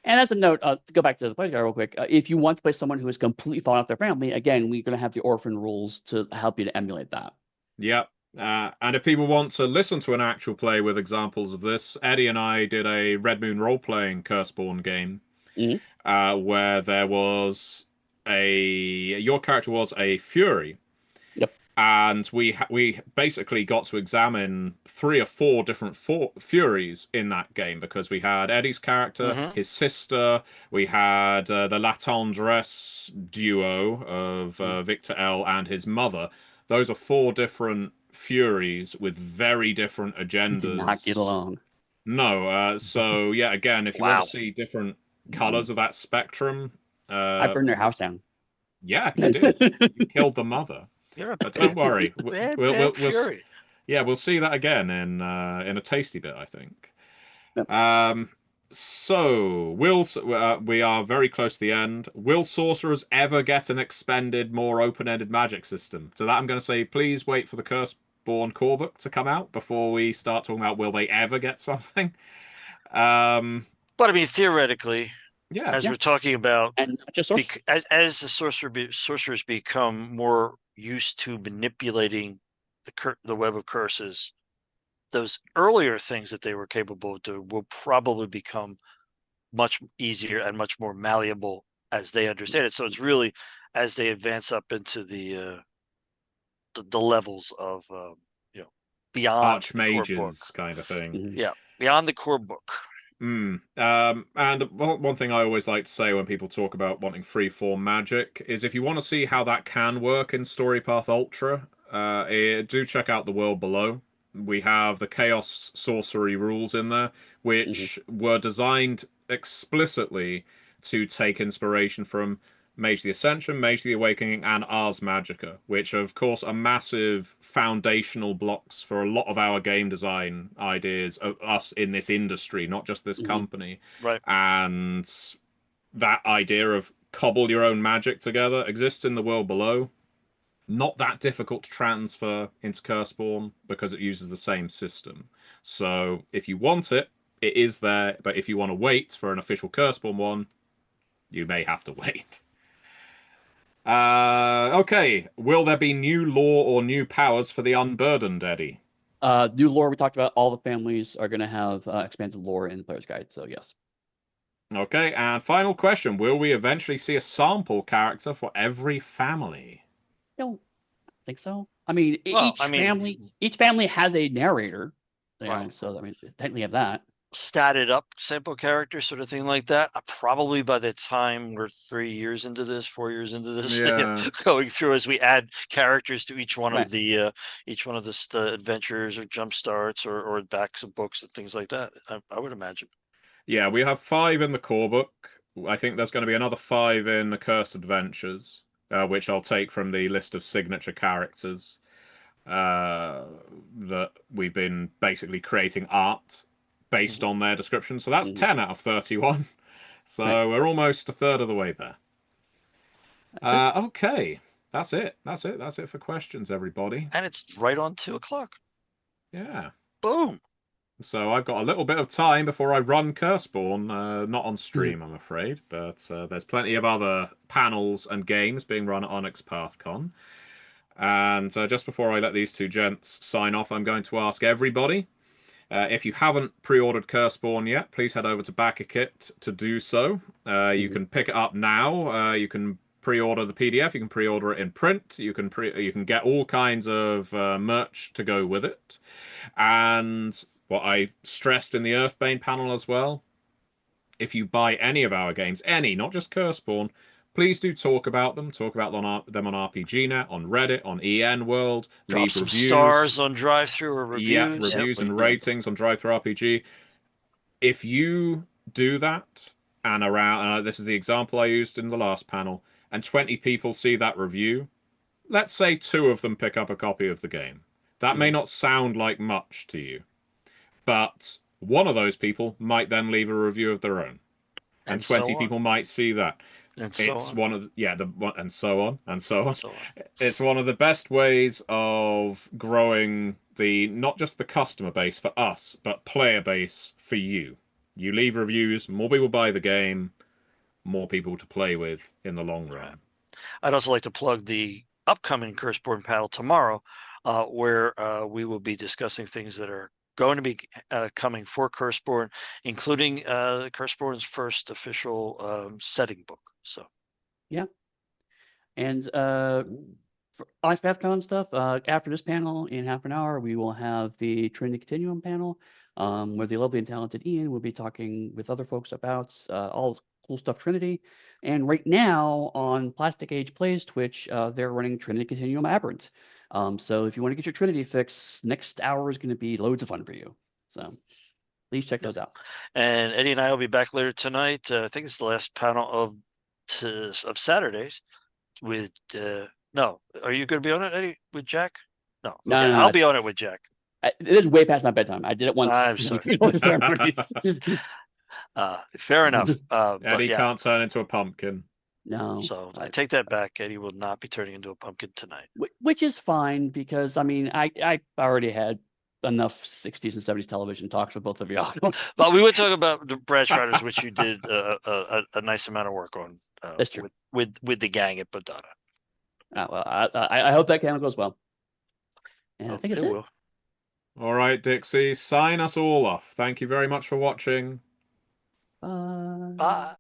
And as a note, to go back to the player guy real quick, if you want to play someone who is completely fallen off their family, again, we're going to have the orphan rules to help you to emulate that. Yep. And if people want to listen to an actual play with examples of this, Eddy and I did a Red Moon role-playing Curseborne game where there was your character was a Fury, Yep. and we basically got to examine 3 or 4 different Furies in that game because we had Eddy's character, his sister, we had the La Tendresse duo of Victor L and his mother. Those are 4 different Furies with very different agendas. Did not get along. No, so yeah, again, if you want Wow. to see different colors of that spectrum, I burned their house down. yeah, you did. You killed the mother. You're a But don't worry, bad Fury. yeah, we'll see that again in a tasty bit, I think. Yep. So we are very close to the end. Will sorcerers ever get an expended, more open-ended magic system? To that, I'm going to say, please wait for the Curseborne core book to come out before we start talking about will they ever get something. But I mean, theoretically, Yeah, as we're talking about, And not just as the sorcerers become more used to manipulating the web of curses, those earlier things that they were capable of doing will probably become much easier and much more malleable as they understand it. So it's really as they advance up into the levels of beyond the core book, archmages kind of thing. yeah, beyond the core book. And one thing I always like to say when people talk about wanting freeform magic is if you want to see how that can work in Storypath Ultra, do check out the world below. We have the Chaos Sorcery rules in there, which were designed explicitly to take inspiration from Mage the Ascension, Mage the Awakening, and Ars Magica, which of course are massive foundational blocks for a lot of our game design ideas of us in this industry, not just this company. Right. And that idea of cobble your own magic together exists in the world below. Not that difficult to transfer into Curseborne because it uses the same system. So if you want it, it is there. But if you want to wait for an official Curseborne one, you may have to wait. Okay. Will there be new law or new powers for the unburdened, Eddy? New lore, we talked about all the families are going to have expanded lore in the player's guide, so yes. Okay, and final question. Will we eventually see a sample character for every family? I don't think so. I mean, Well, each family has a narrator, Right. so I mean, technically have that. Statted up sample characters, sort of thing like that. Probably by the time we're 3 years into this, 4 years into this, Yeah. going through as we add characters to each one Right. of the adventures or jump starts or backs of books and things like that. I would imagine. Yeah, we have 5 in the core book. I think there's going to be another 5 in the Cursed Adventures, which I'll take from the list of signature characters that we've been basically creating art based on their description. So that's 10 out of 31. So Right. we're almost a third of the way there. Okay, that's it. That's it for questions, everybody. And it's right on 2:00. Yeah. Boom. So I've got a little bit of time before I run Curseborne. Not on stream, I'm afraid, but there's plenty of other panels and games being run at Onyx PathCon. And just before I let these two gents sign off, I'm going to ask everybody, if you haven't pre-ordered Curseborne yet, please head over to BackerKit to do so. You can pick it up now. You can pre-order the PDF. You can pre-order it in print. You can get all kinds of merch to go with it. And what I stressed in the Earthbane panel as well, if you buy any of our games, not just Curseborne, please do talk about them. Talk about them on RPGNet, on Reddit, on EN World. Drop Leave some reviews. stars on drive-through or reviews. Yeah, reviews and ratings on drive-through RPG. If you do that, and around, this is the example I used in the last panel, and 20 people see that review, let's say 2 of them pick up a copy of the game. That may not sound like much to you, but one of those people might then leave a review of their own, and 20 people might see that. And so It's on. one of and so on and so on. So on. It's one of the best ways of growing not just the customer base for us, but player base for you. You leave reviews, more people buy the game, more people to play with in the long run. I'd also like to plug the upcoming Curseborne panel tomorrow, where we will be discussing things that are going to be coming for Curseborne, including Curseborne's first official setting book. So Yeah. And for Onyx PathCon stuff, after this panel in half an hour, we will have the Trinity Continuum panel, where the lovely and talented Ian will be talking with other folks about all cool stuff Trinity. And right now on Plastic Age Plays Twitch, they're running Trinity Continuum Aberrant. So if you want to get your Trinity fix, next hour is going to be loads of fun for you. So please check those out. And Eddie and I will be back later tonight. I think it's the last panel of Saturdays with no. Are you going to be on it, Eddie, with Jack? No. No, Okay. no, I'll be on it with Jack. It is way past my bedtime. I did it once. I'm sorry. Fair enough. Eddie can't turn into a pumpkin. No. So I take that back. Eddie will not be turning into a pumpkin tonight. Which is fine, because I mean, I already had enough 60s and 70s television talks with both of y'all. But we would talk about the Branch Riders, which you did a nice amount of work on. That's true. With the gang at Bodana. Well, I hope that panel goes well. And I think it's it it. will. All right, Dixie, sign us all off. Thank you very much for watching. Bye. Bye.